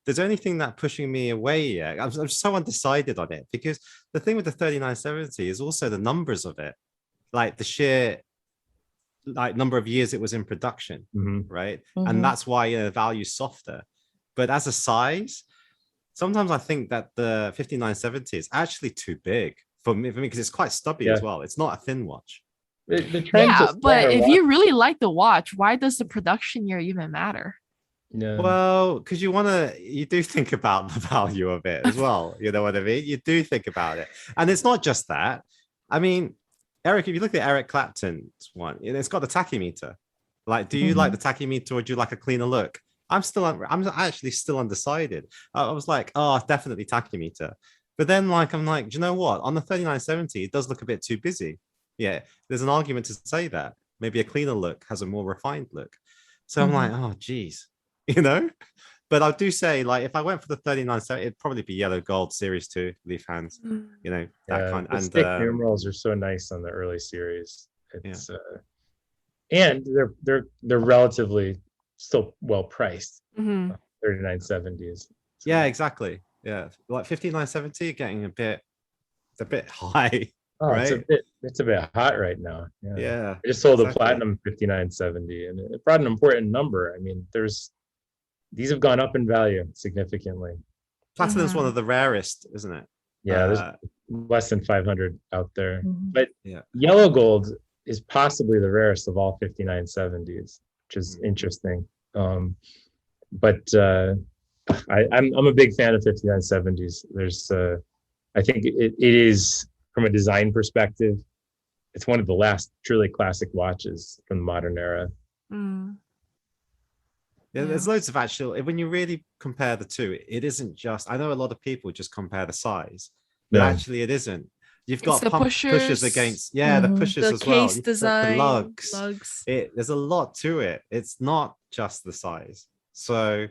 there's only thing that pushing me away yet. I'm so undecided on it because the thing with the 3970 is also the numbers of it, like the sheer like number of years it was in production, right? And that's why the value's softer. But as a size, sometimes I think that the 5970 is actually too big for me because it's quite stubby as well. It's not a thin watch. The trend Yeah, to but smaller if watch- you really like the watch, why does the production year even matter? Yeah. Well, because you do think about the value of it as well. You know what I mean? You do think about it. And it's not just that. I mean, Eric, if you look at Eric Clapton's one, it's got the tachymeter. Like, do you like the tachymeter or do you like a cleaner look? I'm actually still undecided. I was like, oh, definitely tachymeter. But then I'm like, do you know what? On the 3970, it does look a bit too busy. Yeah, there's an argument to say that. Maybe a cleaner look has a more refined look. So I'm like, oh, geez. You know, but I do say, like, if I went for the 3970, it'd probably be yellow gold series 2 leaf hands, you know, that kind. The And stick numerals are so nice on the early series. It's and they're relatively still well priced. 3970s. yeah, exactly. Yeah, like 5970 getting it's a bit high. Oh, right? it's a bit hot right now. Yeah. I just sold a exactly. platinum 5970 and it brought an important number. I mean, these have gone up in value significantly. Platinum's one of the rarest, isn't it? Yeah, there's less than 500 out there. But yeah, yellow gold is possibly the rarest of all 5970s, which is interesting. But I'm a big fan of 5970s. There's I think it is, from a design perspective, it's one of the last truly classic watches from the modern era. Yeah, there's loads of actual, when you really compare the two, it isn't just, I know a lot of people just compare the size, but actually it isn't. You've got the pump pushers, pushers against, the pushers the as well. case design, the lugs. lugs. There's a lot to it. It's not just the size. So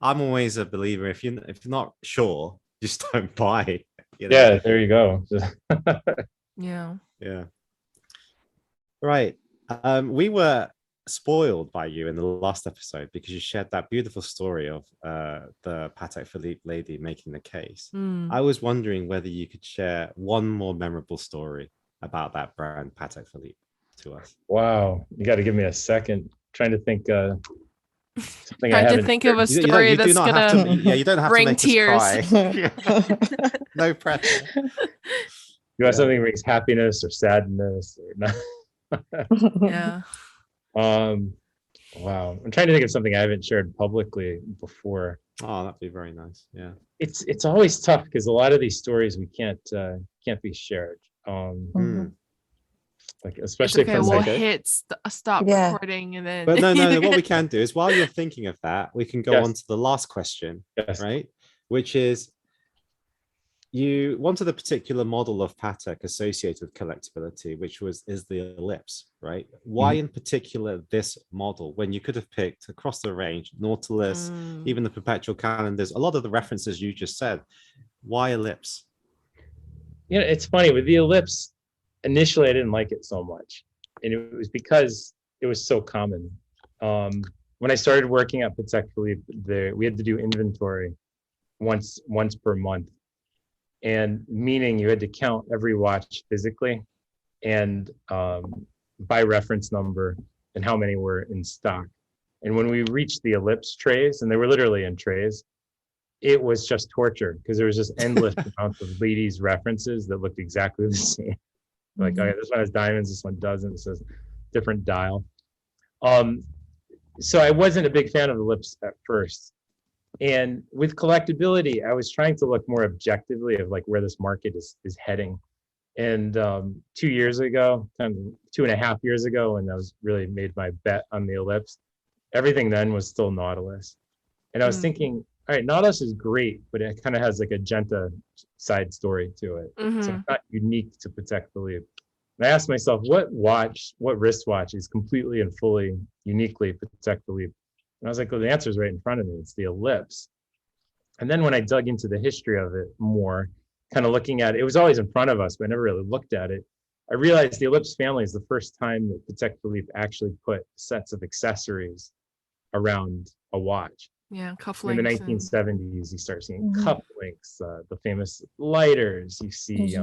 I'm always a believer, if you're not sure, just don't buy. You know? Yeah, there you go. Yeah. Right. We were spoiled by you in the last episode because you shared that beautiful story of the Patek Philippe lady making the case. I was wondering whether you could share one more memorable story about that brand, Patek Philippe, to us. Wow, you got to give me a second. Trying to think something Trying to think of a story that's gonna you don't have bring to make tears. us cry. No pressure. You want something that brings happiness or sadness or not? Yeah. Wow, I'm trying to think of something I haven't shared publicly before. Oh, that'd be very nice. Yeah, it's always tough because a lot of these stories we can't be shared. Like especially it's okay, we'll hit stop recording and then. But no. What we can do is, while you're thinking of that, we can go on to the last question, right? Which is, you wanted a particular model of Patek associated with collectability, which is the ellipse, right? Why in particular this model when you could have picked across the range, Nautilus, even the perpetual calendars, a lot of the references you just said? Why ellipse? You know, it's funny with the ellipse. Initially, I didn't like it so much, and it was because it was so common. When I started working at Patek Philippe, we had to do inventory once per month. And meaning you had to count every watch physically and by reference number and how many were in stock. And when we reached the ellipse trays, and they were literally in trays, it was just torture because there was just endless amounts of ladies references that looked exactly the same. Like, okay, this one has diamonds, this one doesn't. This is different dial. So I wasn't a big fan of the lips at first. And with collectability, I was trying to look more objectively of like where this market is heading. And 2 years ago, 2.5 years ago, when I was really made my bet on the ellipse, everything then was still Nautilus. And I was thinking, all right, Nautilus is great, but it kind of has like a Genta side story to it. So it's not unique to Patek Philippe. And I asked myself, what wristwatch is completely and fully uniquely Patek Philippe? And I was like, well, the answer is right in front of me. It's the ellipse. And then when I dug into the history of it more, kind of looking at it, it was always in front of us, but I never really looked at it. I realized the ellipse family is the first time that Patek Philippe actually put sets of accessories around a watch. Yeah, cufflinks. In the 1970s, you start seeing cufflinks, the famous lighters. You see,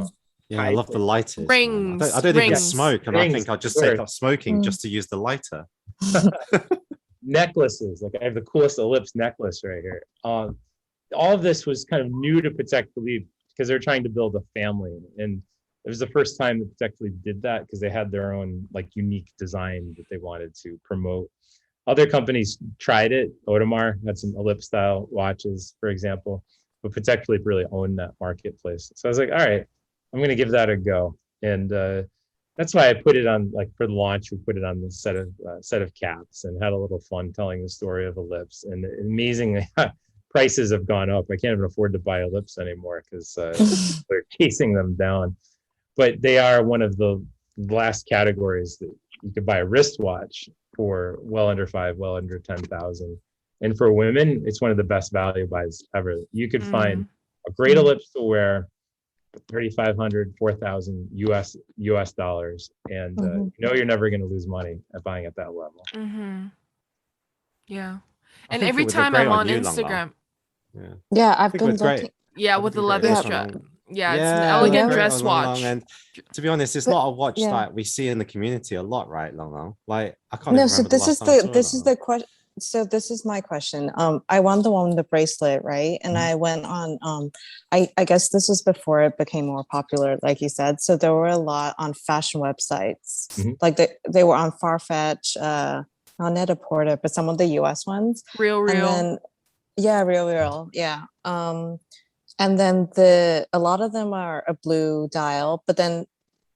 yeah, I love the lighters. Rings. I don't even smoke, and Rings, I think I'll just take up smoking just to use the lighter. Necklaces, like I have the coolest ellipse necklace right here. All of this was kind of new to Patek Philippe because they're trying to build a family, and it was the first time that Patek Philippe did that because they had their own like unique design that they wanted to promote. Other companies tried it. Audemars had some ellipse style watches, for example, but Patek Philippe really owned that marketplace. So I was like, all right, I'm going to give that a go. And that's why I put it on, like for the launch, we put it on the set of caps and had a little fun telling the story of ellipse. And amazingly, prices have gone up. I can't even afford to buy ellipse anymore because they're chasing them down. But they are one of the last categories that you could buy a wristwatch for well under 10,000. And for women, it's one of the best value buys ever. You could find a great ellipse to wear for 3,500, 4,000 US dollars. And you know you're never going to lose money at buying at that level. Yeah. And every time I'm on Instagram. Yeah, I've been looking. Yeah, with the leather strap. Yeah, it's an elegant dress watch. And to be honest, it's not a watch that we see in the community a lot, right, Long Long? Like I can't even remember this is the question. So this is my question. I won the one with the bracelet, right? And I went on I guess this was before it became more popular, like you said. So there were a lot on fashion websites. Like they were on Farfetch, not Net-a-Porter, but some of the US ones. Real. And then, Real. Yeah. And then a lot of them are a blue dial, but then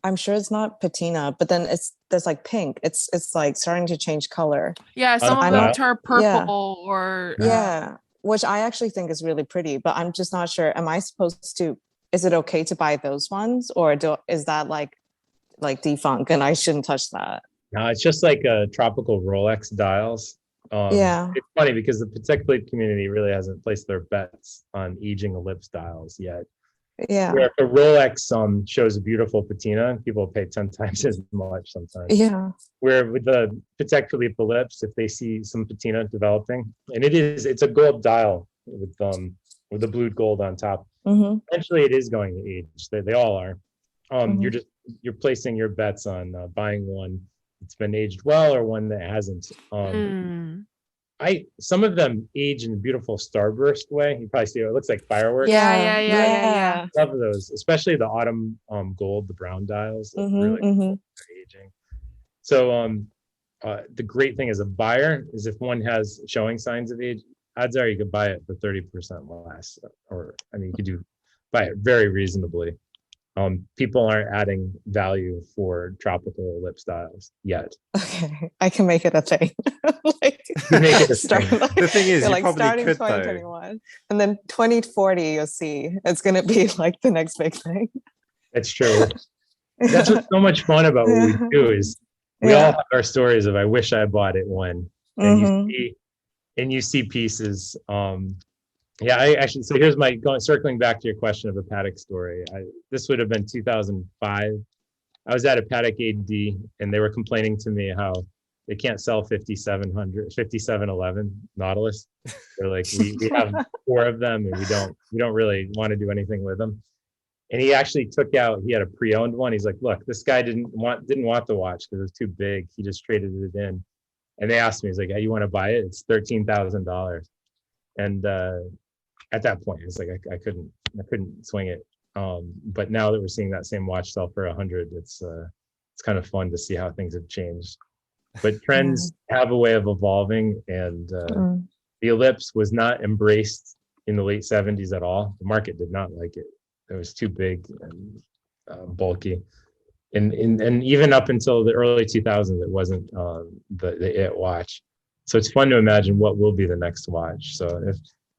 I'm sure it's not patina, but then there's like pink. It's like starting to change color. Yeah, some of them turn purple or which I actually think is really pretty, but I'm just not sure. Am I supposed to? Is it okay to buy those ones, or is that like defunct and I shouldn't touch that? No, it's just like tropical Rolex dials. It's funny because the Patek Philippe community really hasn't placed their bets on aging ellipse dials yet. Yeah. Where if the Rolex shows a beautiful patina, people pay 10 times as much sometimes. Yeah. Where with the Patek Philippe ellipse, if they see some patina developing, and it's a gold dial with the blued gold on top. Eventually, it is going to age. They all are. You're placing your bets on buying one that's been aged well or one that hasn't. Some of them age in a beautiful starburst way. You probably see it looks like fireworks. Yeah. Love those, especially the autumn gold, the brown dials. Really aging. So the great thing as a buyer is if one has showing signs of age, odds are you could buy it for 30% less, or you could buy it very reasonably. People aren't adding value for tropical ellipse dials yet. Okay, I can make it a thing. The thing is, you probably starting could 2021, and then 2040, you'll see it's going to be like the next big thing. That's true. That's what's so much fun about what we do is we all have our stories of I wish I bought it when, and you see pieces. So here's circling back to your question of a Patek story. This would have been 2005. I was at a Patek AD and they were complaining to me how they can't sell 5711 Nautilus. They're like, we have 4 of them and we don't really want to do anything with them. And he actually he had a pre-owned one. He's like, look, this guy didn't want the watch because it was too big. He just traded it in. And they asked me, he's like, hey, you want to buy it? It's $13,000. And at that point, it's like I couldn't swing it. But now that we're seeing that same watch sell for 100, it's kind of fun to see how things have changed. But trends have a way of evolving, and the ellipse was not embraced in the late 70s at all. The market did not like it. It was too big and bulky. And even up until the early 2000s, it wasn't the it watch. So it's fun to imagine what will be the next watch. So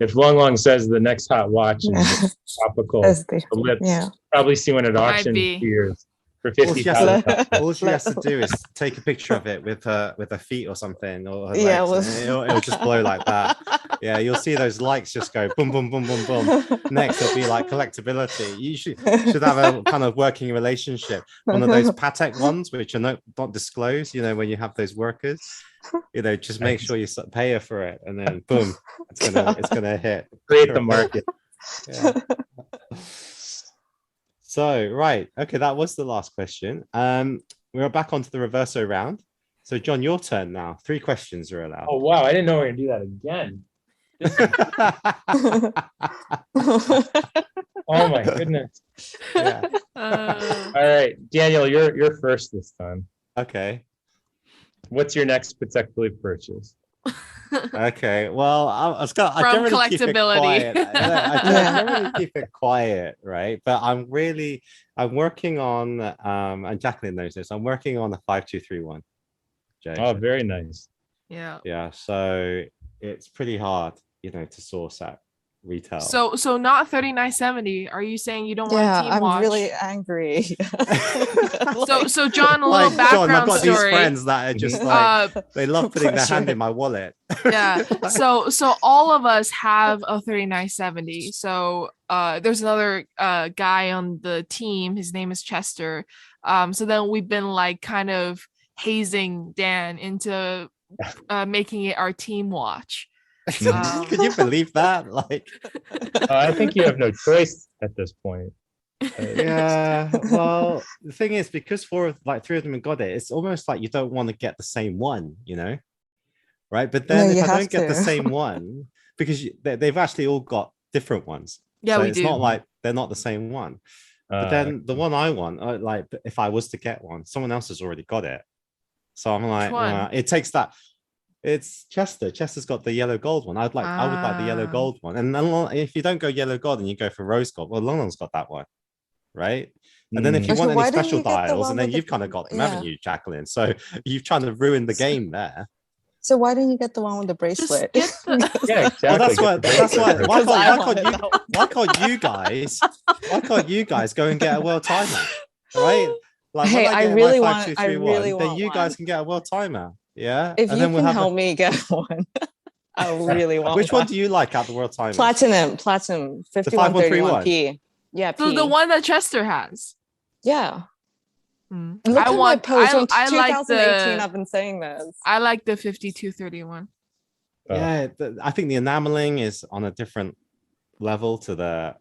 if Long says the next hot watch is topical ellipse, probably see one at auction in 2 years for $50,000. All she has to do is take a picture of it with her feet or something, or her legs, and it'll just blow like that. Yeah, you'll see those likes just go boom, boom, boom, boom, boom. Next, it'll be like collectability. You should have a kind of working relationship. One of those Patek ones, which are not disclosed. You know, when you have those workers, you know, just make sure you pay her for it, and then boom, it's gonna hit. Create the market. Yeah. So, right. Okay, that was the last question. We're back onto the reverso round. So, John, your turn now. 3 questions are allowed. Oh, wow. I didn't know we were going to do that again. Oh, my goodness. Yeah. All right. Daniel, you're first this time. Okay. What's your next Patek Philippe purchase? Okay. Well, I generally keep it collectability. quiet. I generally keep it quiet, right? But I'm working on, and Jacqueline knows this, I'm working on a 5231. Jay. Oh, very nice. Yeah. Yeah. So it's pretty hard, you know, to source at retail. So not 3970. Are you saying you don't want a team I'm watch? really angry. So John, a little background John, I've got story. these friends that are just like they love putting their hand in my wallet. Yeah. So all of us have a 3970. So there's another guy on the team. His name is Chester. So then we've been like kind of hazing Dan into making it our team watch. Can you believe that? Like, I think you have no choice at this point. Yeah. Well, the thing is, because 3 of them have got it, it's almost like you don't want to get the same one, you know, right? But then if I don't get the same one, because they've actually all got different ones. Yeah, so we it's do. not like they're not the same one. But then the one I want, like, if I was to get one, someone else has already got it. So I'm like, it takes that. It's Chester. Chester's got the yellow gold one. I would like the yellow gold one. And then if you don't go yellow gold and you go for rose gold, well, Long's got that one, right? And then if you want any special dials, and then you've kind of got them, haven't you, Jacqueline? So you've trying to ruin the game there. So why didn't you get the one with the bracelet? Yeah, exactly. Well, that's why. Why can't you guys go and get a world timer, right? Like, hey, I really want. Then you guys can get a world timer. Yeah. If you can help me get one, I really want. Which one do you like out the world timer? Platinum 5131p. Yeah. So the one that Chester has. Yeah. Look at my post from 2018. I've been saying this. I like the 5231. Yeah, I think the enameling is on a different level to the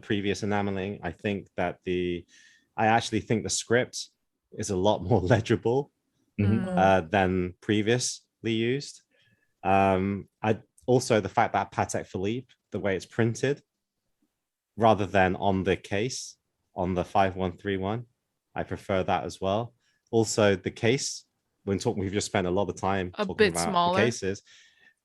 previous enameling. I think that I actually think the script is a lot more legible than previously used. I also the fact that Patek Philippe, the way it's printed, rather than on the case on the 5131, I prefer that as well. Also, the case, we've just spent a lot of time talking about smaller. The cases.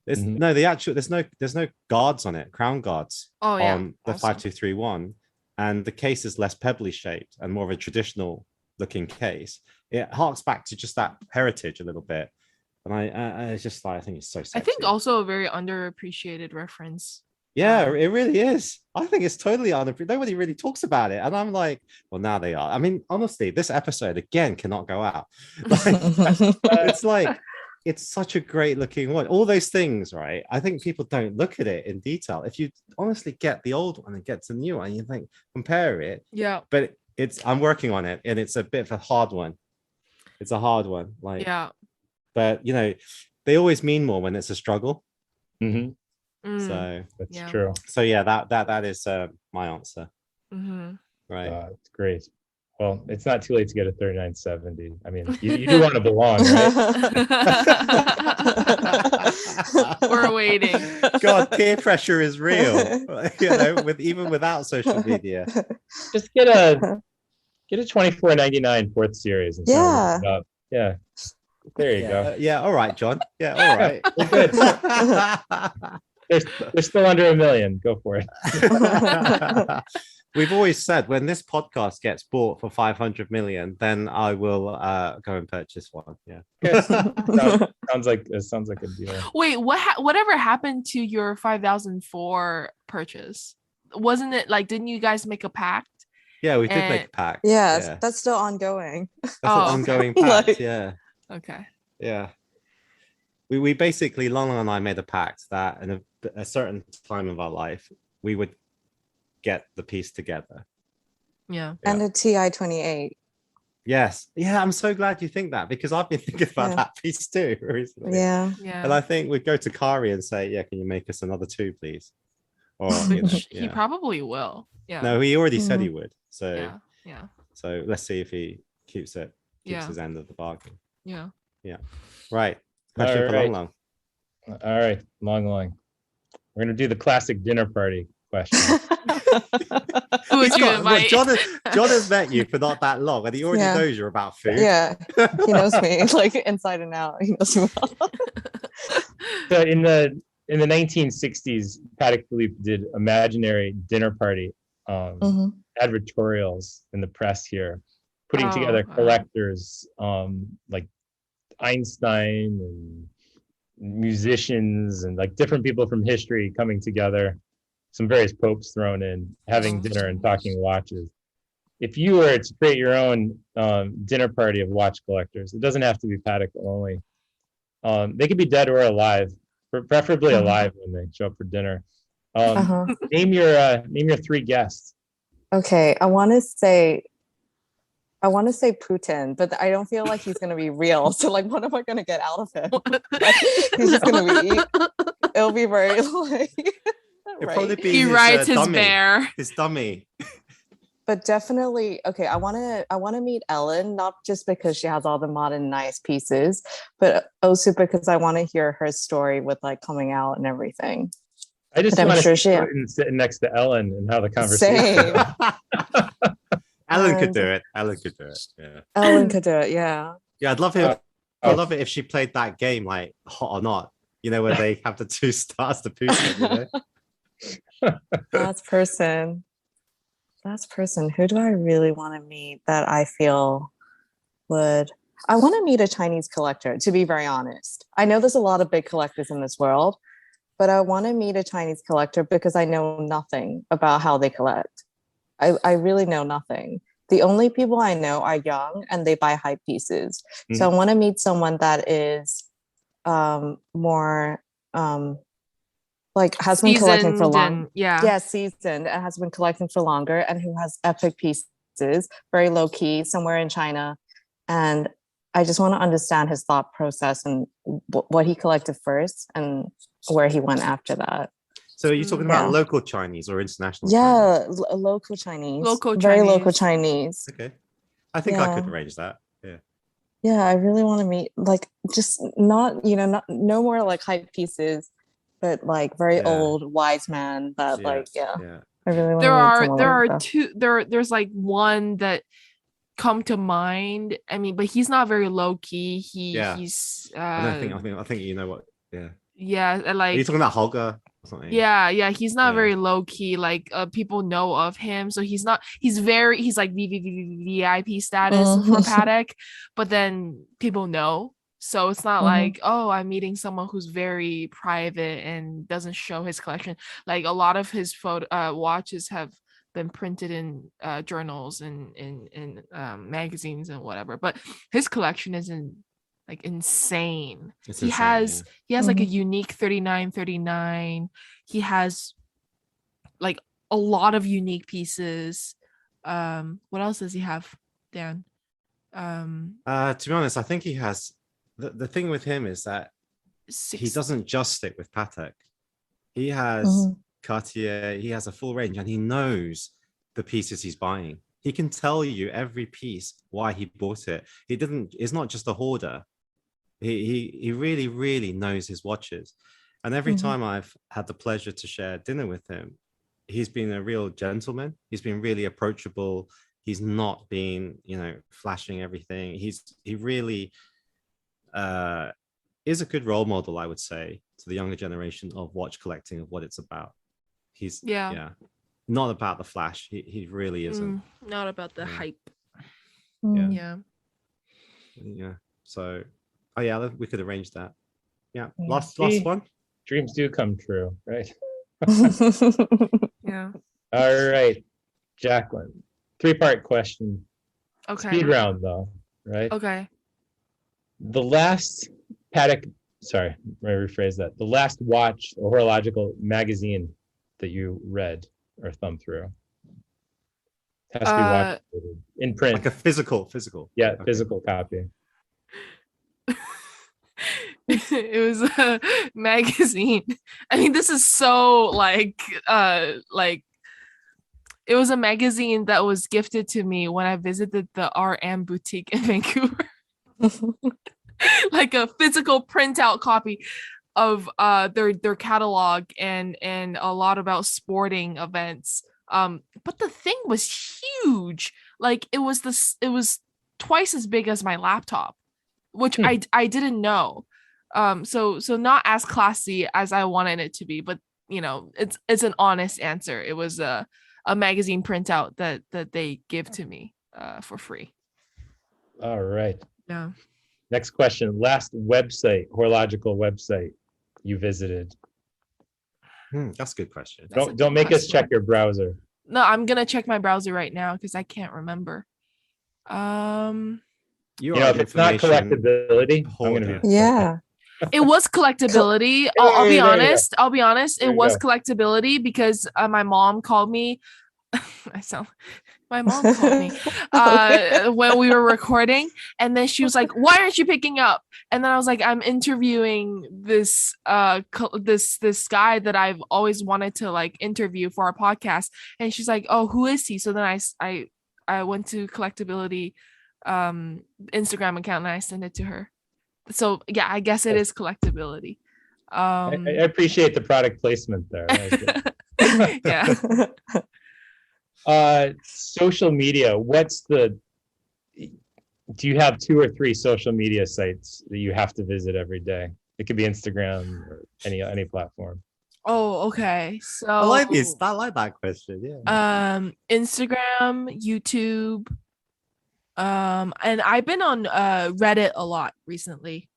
There's no guards on it, crown guards on the 5231, and the case is less pebbly shaped and more of a traditional looking case. It harks back to just that heritage a little bit, and I just like, I think it's so sexy. I think also a very underappreciated reference. Yeah, it really is. I think it's totally unappreciated. Nobody really talks about it, and I'm like, well, now they are. I mean, honestly, this episode again cannot go out. It's like, it's such a great looking one. All those things, right? I think people don't look at it in detail. If you honestly get the old one and get the new one, you think, compare it. Yeah. But I'm working on it, and it's a bit of a hard one. It's a hard one. Like, yeah. But you know, they always mean more when it's a struggle. Mm-hmm. So that's true. So yeah, that is my answer. Mm-hmm. Right. It's great. Well, it's not too late to get a 3970. I mean, you do want to belong, right? We're waiting. God, peer pressure is real. Even without social media. Just get a 2499 fourth series and Yeah. it up. Yeah. There you go. Yeah, all right, John. Yeah, all right. We're good. They're still under $1 million. Go for it. We've always said when this podcast gets bought for 500 million, then I will go and purchase one. Yeah. sounds like a deal. Wait, whatever happened to your 5004 purchase? Wasn't it like, didn't you guys make a pact? Yeah, we did make a pact. Yeah, that's still ongoing. That's an ongoing pact. Yeah. Okay. Yeah. We basically, Lana and I made a pact that in a certain time of our life, we would get the piece together. Yeah. And a TI-28. Yes. Yeah, I'm so glad you think that, because I've been thinking about that piece too recently. Yeah. And I think we'd go to Kari and say, yeah, can you make us another 2, please? Or He probably will. Yeah. No, he already said he would. So yeah. So let's see if he keeps his end of the bargain. Yeah. Right. Question for Long. All right, Long. We're gonna do the classic dinner party question. Who would you invite? John has met you for not that long, and he already knows you're about food. Yeah, he knows me like inside and out. He knows me well. So in the 1960s, Patek Philippe did imaginary dinner party advertorials in the press here, putting together collectors like Einstein and musicians and like different people from history coming together, some various popes thrown in, having dinner and talking watches. If you were to create your own dinner party of watch collectors, it doesn't have to be Patek only. They could be dead or alive, preferably alive when they show up for dinner. Name your 3 guests. Okay, I want to say Putin, but I don't feel like he's going to be real. So like, what am I going to get out of him? Like, he's just going to be, it'll be very like, probably be he rides his dummy, bear. His dummy. But definitely, okay, I want to meet Ellen, not just because she has all the modern nice pieces, but also because I want to hear her story with like coming out and everything. I just want to sit next to Ellen and have a conversation. Ellen could do it. Yeah. Ellen could do it. Yeah. Yeah, I'd love it. I'd love it if she played that game like Hot or Not. You know, where they have the 2 stars to Putin. You know? Last person. Who do I really want to meet that I feel would? I want to meet a Chinese collector. To be very honest, I know there's a lot of big collectors in this world, but I want to meet a Chinese collector because I know nothing about how they collect. I really know nothing. The only people I know are young and they buy hype pieces. So I want to meet someone that is more like has been collecting for long. Seasoned and has been collecting for longer and who has epic pieces, very low key, somewhere in China. And I just want to understand his thought process and what he collected first and where he went after that. So are you talking about local Chinese or international? Yeah, Chinese? Local Chinese. Very local Chinese. Okay. I think I could arrange that. Yeah. Yeah, I really want to meet like just not, no more like hype pieces, but like very old wise man that I really want to meet someone there's like one that come to mind. I mean, but he's not very low key. He's I think you know what. Yeah, like are you talking about Holger or something? Yeah, he's not very low key. Like people know of him, so he's like VIP status for Patek, but then people know. So it's not like, oh, I'm meeting someone who's very private and doesn't show his collection. Like a lot of his watches have been printed in journals and in magazines and whatever, but his collection isn't like insane. He has like a unique 3939. He has like a lot of unique pieces. What else does he have, Dan? To be honest, I think he has the thing with him is that he doesn't just stick with Patek. He has Cartier, he has a full range, and he knows the pieces he's buying. He can tell you every piece why he bought it. He's not just a hoarder. He really, really knows his watches. And every time I've had the pleasure to share dinner with him, he's been a real gentleman. He's been really approachable. He's not been, flashing everything. He really is a good role model, I would say, to the younger generation of watch collecting, of what it's about. He's not about the flash. He really isn't. Not about the hype. Yeah. So, we could arrange that. Yeah. Last one. Dreams do come true, right? Yeah. All right, Jacqueline. 3-part question. Okay. Speed round though, right? Okay. The last Patek, sorry, let me rephrase that. The last watch or horological magazine that you read or thumbed through. Has to be watch in print. Like a physical. Yeah, Okay. physical copy. It was a magazine. I mean, this is so like it was a magazine that was gifted to me when I visited the RM boutique in Vancouver. Like a physical printout copy of their catalog and a lot about sporting events. But the thing was huge. Like it was twice as big as my laptop, which I didn't know. So not as classy as I wanted it to be, but it's an honest answer. It was a magazine printout that they give to me for free. All right. Yeah. Next question. Last horological website you visited. That's a good question. Don't make us check your browser. No, I'm gonna check my browser right now because I can't remember. If it's not collectability, I'm gonna be It was collectability. I'll be honest. It was collectability because my mom called me. My mom called me when we were recording, and then she was like, "Why aren't you picking up?" And then I was like, "I'm interviewing this this guy that I've always wanted to like interview for our podcast." And she's like, "Oh, who is he?" So then I went to collectability Instagram account and I sent it to her. So yeah, I guess it is collectability. I appreciate the product placement there. Yeah. Social media. Do you have 2 or 3 social media sites that you have to visit every day? It could be Instagram or any platform. Oh, okay. So I like that question. Yeah. Instagram, YouTube, and I've been on Reddit a lot recently.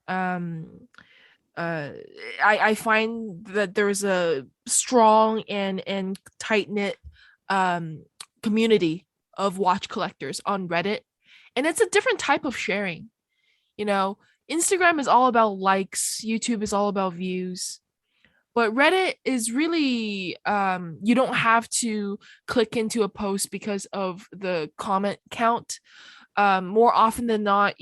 I find that there's a strong and tight-knit community of watch collectors on Reddit, and it's a different type of sharing. Instagram is all about likes, YouTube is all about views, but Reddit is really you don't have to click into a post because of the comment count. More often than not,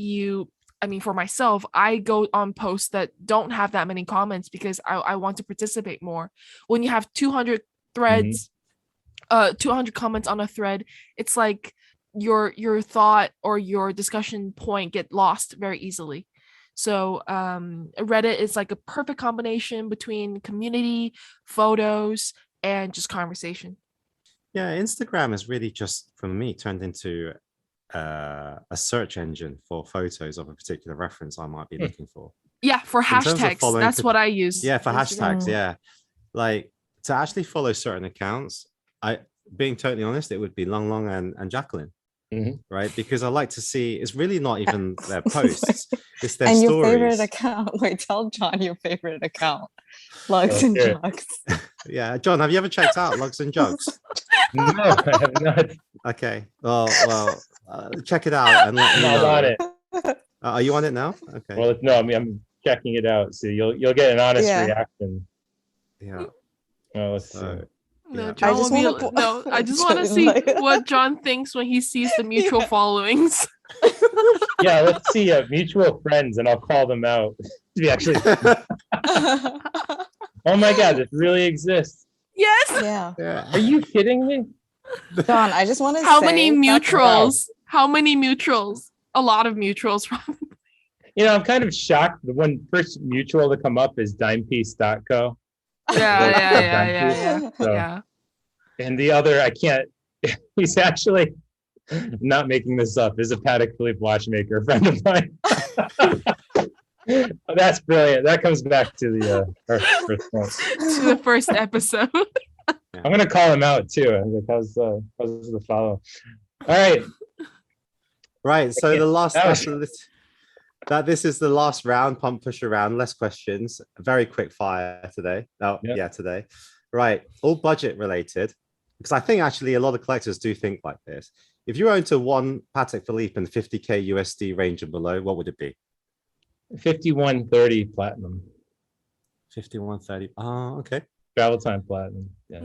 for myself, I go on posts that don't have that many comments because I want to participate more. When you have 200 threads, 200 comments on a thread, it's like your thought or your discussion point get lost very easily. So Reddit is like a perfect combination between community, photos, and just conversation. Yeah, Instagram has really just, for me, turned into a search engine for photos of a particular reference I might be looking for. Yeah, for hashtags. That's what I use. Yeah, for hashtags. Yeah, like to actually follow certain accounts. Being totally honest, it would be Long Long and Jacqueline, right? Because I like to see. It's really not even their posts; it's their stories. Your favorite account. Wait, tell John your favorite account. Lugs and Jugs. Yeah, John, have you ever checked out Lugs and Jugs? No, I have not. Okay, well, check it out and let me know. I'm on it. Are you on it now? Okay. Well, no, I'm checking it out, so you'll get an honest reaction. Yeah. Well, let's see. No, John I just want to see what John thinks when he sees the mutual followings. Yeah, let's see mutual friends, and I'll call them out. Actually, oh my God, this really exists. Yes. Yeah. Are you kidding me? John, I just want to How say many that- mutuals? How many mutuals? A lot of mutuals. You know, I'm kind of shocked. The one first mutual to come up is Dimepiece.co. Yeah. So, Yeah. and the other, I can't, he's actually not making this up, is a Patek Philippe watchmaker, a friend of mine. That's brilliant. That comes back to the first point. To the first episode. I'm going to call him out too, because the follow. All right. Right. So the last That was- this is the last round, pump push around, less questions, very quick fire today. Oh, Yep. yeah, today. Right. All budget related. Because I think actually a lot of collectors do think like this. If you own to one Patek Philippe in 50K USD range and below, what would it be? 5130 platinum. 5130. Oh, okay. Travel time platinum. Yeah.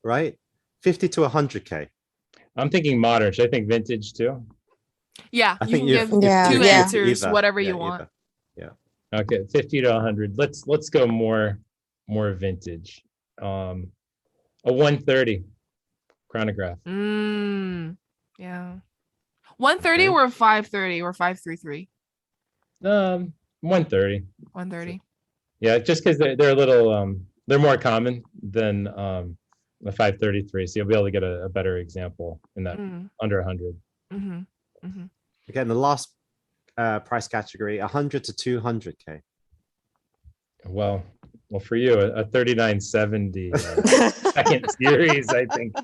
Right. 50 to 100K. I'm thinking modern. Should I think vintage too? Yeah, I you think can you've- give Yeah. two you've- answers, either. whatever Yeah, you want. either. Okay, 50 to 100. Let's go more vintage. A 130 chronograph. Yeah. 130 Okay. or 530 or 533? 130. 130. Yeah, just because they're a little they're more common than the 533. So you'll be able to get a better example in that under 100. Again, the last price category, 100 to 200K. Well, for you, a 3970 second series, I think,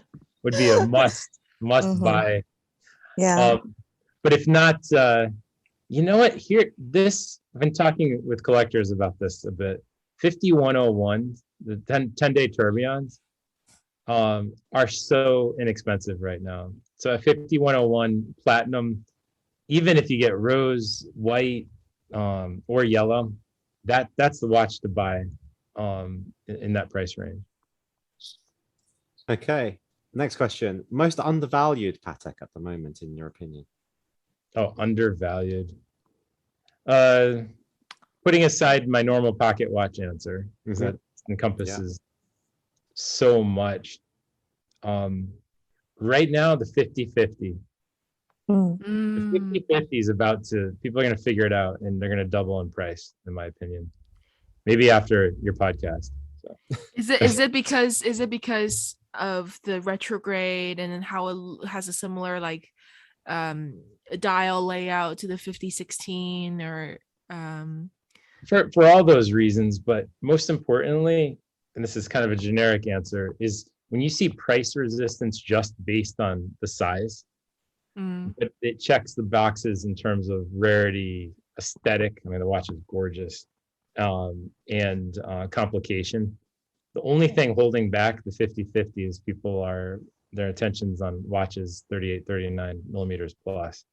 would be a must buy. Yeah. But if not, you know what? I've been talking with collectors about this a bit. 5101, the 10-day tourbillons, are so inexpensive right now. So a 5101 platinum, even if you get rose, white, or yellow, that's the watch to buy in that price range. Okay. Next question. Most undervalued Patek at the moment, in your opinion? Oh, undervalued. Putting aside my normal pocket watch answer, because that encompasses so much. Right now, the 50/50. The 50/50 is people are going to figure it out, and they're going to double in price, in my opinion. Maybe after your podcast. So. Is it because of the retrograde and then how it has a similar like dial layout to the 5016 or For all those reasons, but most importantly, and this is kind of a generic answer, is when you see price resistance just based on the size, it checks the boxes in terms of rarity, aesthetic. I mean, the watch is gorgeous, and complication. The only thing holding back the 50/50 is their attention's on watches 38, 39 millimeters plus.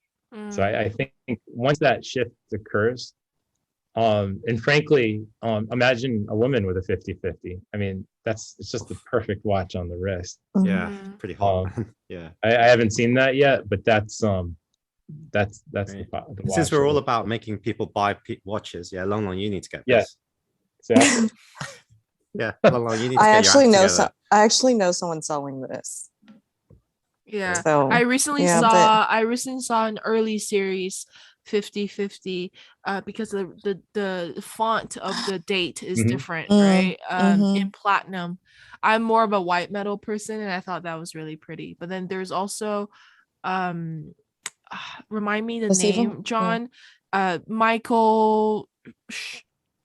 So I think once that shift occurs, and frankly, imagine a woman with a 50/50. I mean, it's just the perfect watch on the wrist. Yeah, pretty hot. Yeah. I haven't seen that yet, but that's the Since watch. we're all about making people buy watches, Long Long, you need to get Yeah. this. Exactly. Yeah, Long Long, you need to I get your act together. actually know someone selling this. Yeah. So I recently saw an early series 50/50 because the font of the date is different, right? In platinum. I'm more of a white metal person, and I thought that was really pretty. But then there's also remind me the name, John. Michael,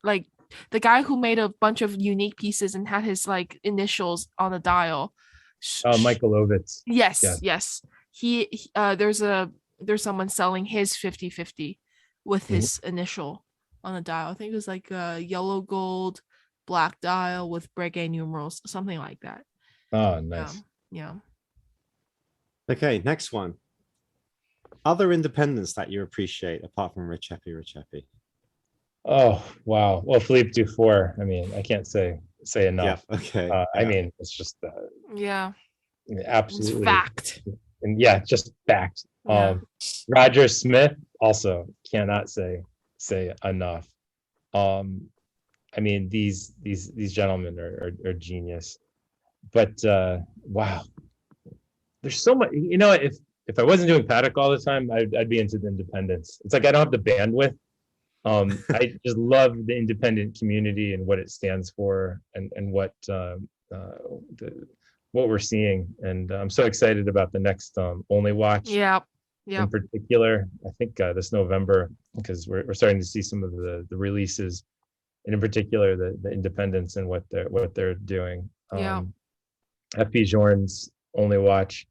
like the guy who made a bunch of unique pieces and had his like initials on the dial. Michael Ovitz. Yes. He there's someone selling his 50/50 with his initial on the dial. I think it was like a yellow gold black dial with Breguet numerals, something like that. Oh, nice. Yeah. Okay, next one. Other independents that you appreciate apart from Ricchepi. Oh, wow. Well, Philippe Dufour. I mean, I can't say enough. Yeah. Okay. I mean, it's just absolutely It's fact. And just fact. Yeah. Roger Smith also cannot say enough. I mean, these gentlemen are genius. But wow, there's so much. You know, if I wasn't doing Patek all the time, I'd be into the independence. It's like I don't have the bandwidth. I just love the independent community and what it stands for, and what what we're seeing. And I'm so excited about the next Only Watch. Yeah. In particular, I think this November, because we're starting to see some of the releases, and in particular the independents and what they're doing. FP Journe's Only Watch.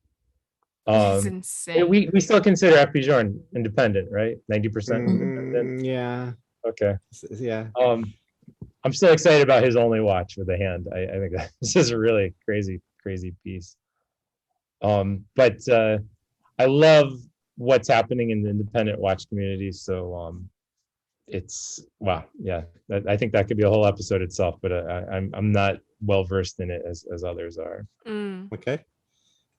It's insane. We still consider FP Journe independent, right? 90% independent. Yeah. Okay. Yeah. I'm still excited about his Only Watch with the hand. I think that this is a really crazy piece. But I love what's happening in the independent watch community. So it's wow, yeah. I think that could be a whole episode itself. But I'm not well versed in it as others are. Okay,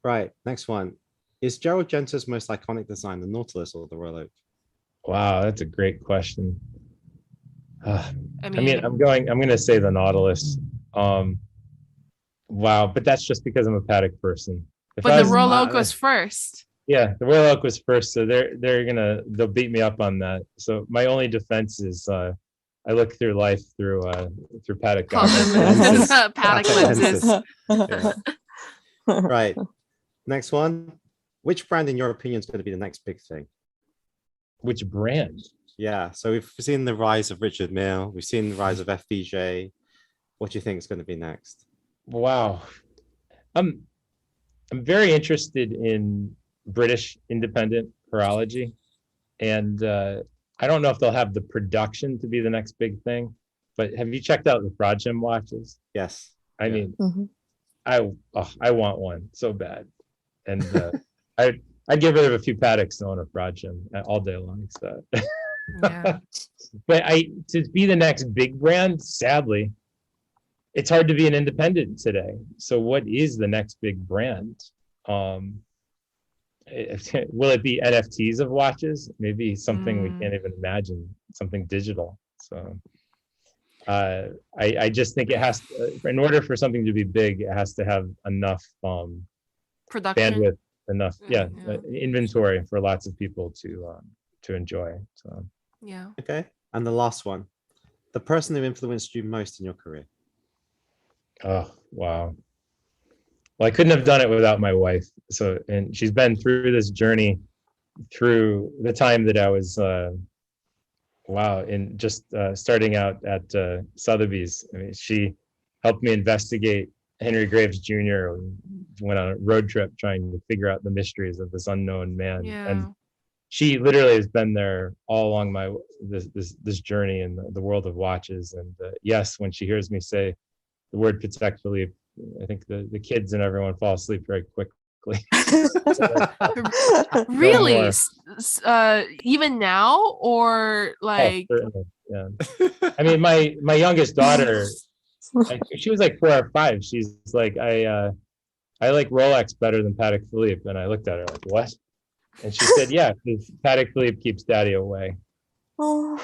right. Next one. Is Gerald Genter's most iconic design the Nautilus or the Royal Oak? Wow, that's a great question. I mean, I'm going to say the Nautilus. Wow, but that's just because I'm a Patek person. But the Royal Oak was first. Yeah, the Royal Oak was first, so they'll beat me up on that. So my only defense is I look through life through Patek lenses. Patek lenses. Yeah. Right. Next one. Which brand, in your opinion, is going to be the next big thing? Which brand? Yeah. So we've seen the rise of Richard Mille. We've seen the rise of FBJ. What do you think is going to be next? Wow. I'm very interested in British independent horology, and I don't know if they'll have the production to be the next big thing, but have you checked out the Frodsham watches? Yes. I mean, I want one so bad, and I'd get rid of a few Pateks to own a Frodsham all day long. So, yeah. But to be the next big brand, sadly, it's hard to be an independent today. So what is the next big brand? Will it be NFTs of watches? Maybe something we can't even imagine, something digital. So I just think it has to, in order for something to be big, it has to have enough production, bandwidth, enough inventory for lots of people to enjoy. So yeah. Okay. And the last one, the person who influenced you most in your career. Oh, wow. Well, I couldn't have done it without my wife. So, and she's been through this journey through the time that I was, in just starting out at Sotheby's. I mean, she helped me investigate Henry Graves Jr. Went on a road trip trying to figure out the mysteries of this unknown man. Yeah. And she literally has been there all along this journey in the world of watches. And yes, when she hears me say the word Patek Philippe, I think the kids and everyone fall asleep very quickly. Really? Even now, or like? Oh, yeah. I mean, my youngest daughter, she was like 4 or 5. She's like, I like Rolex better than Patek Philippe, and I looked at her like, what? And she said, yeah, because Patek Philippe keeps daddy away. Oh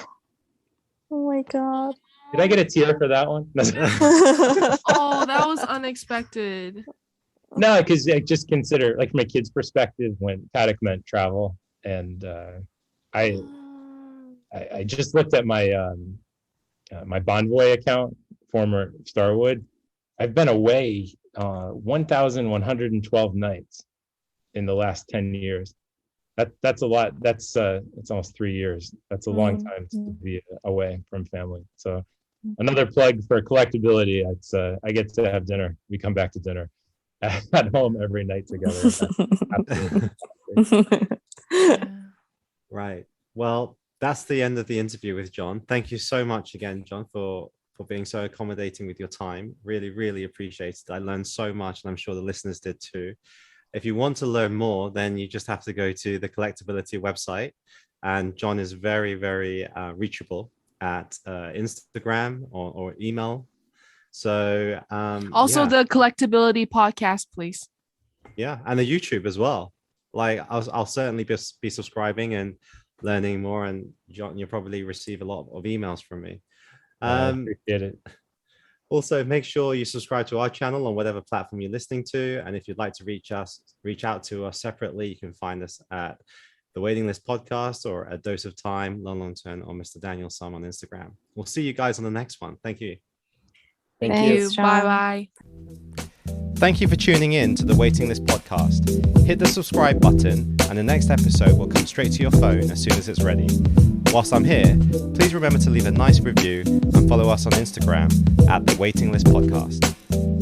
my God. Did I get a tear for that one? Oh, that was unexpected. No, because I just consider, like, from a kid's perspective, when Patek meant travel, and I just looked at my my Bonvoy account, former Starwood. I've been away 1,112 nights in the last 10 years. That's a lot. That's it's almost 3 years. That's a long time to be away from family. So another plug for collectability. It's I get to have dinner. We come back to dinner at home every night together. Right. Well, that's the end of the interview with John. Thank you so much again, John, for being so accommodating with your time. Really, really appreciate it. I learned so much, and I'm sure the listeners did too. If you want to learn more, then you just have to go to the Collectability website, and John is very, very reachable at Instagram or email. So also the Collectability podcast, please. Yeah, and the YouTube as well. Like I'll certainly be subscribing and learning more, and John, you'll probably receive a lot of emails from me. I appreciate it. Also, make sure you subscribe to our channel on whatever platform you're listening to. And if you'd like to reach out to us separately, you can find us at the Waiting List Podcast or A Dose of Time, Long Long Turn, or Mr. Daniel Sum on Instagram. We'll see you guys on the next one. Thank you. Thank Thank you. you. Bye bye. Thank you for tuning in to the Waiting List Podcast. Hit the subscribe button and the next episode will come straight to your phone as soon as it's ready. Whilst I'm here, please remember to leave a nice review and follow us on Instagram at the Waiting List Podcast.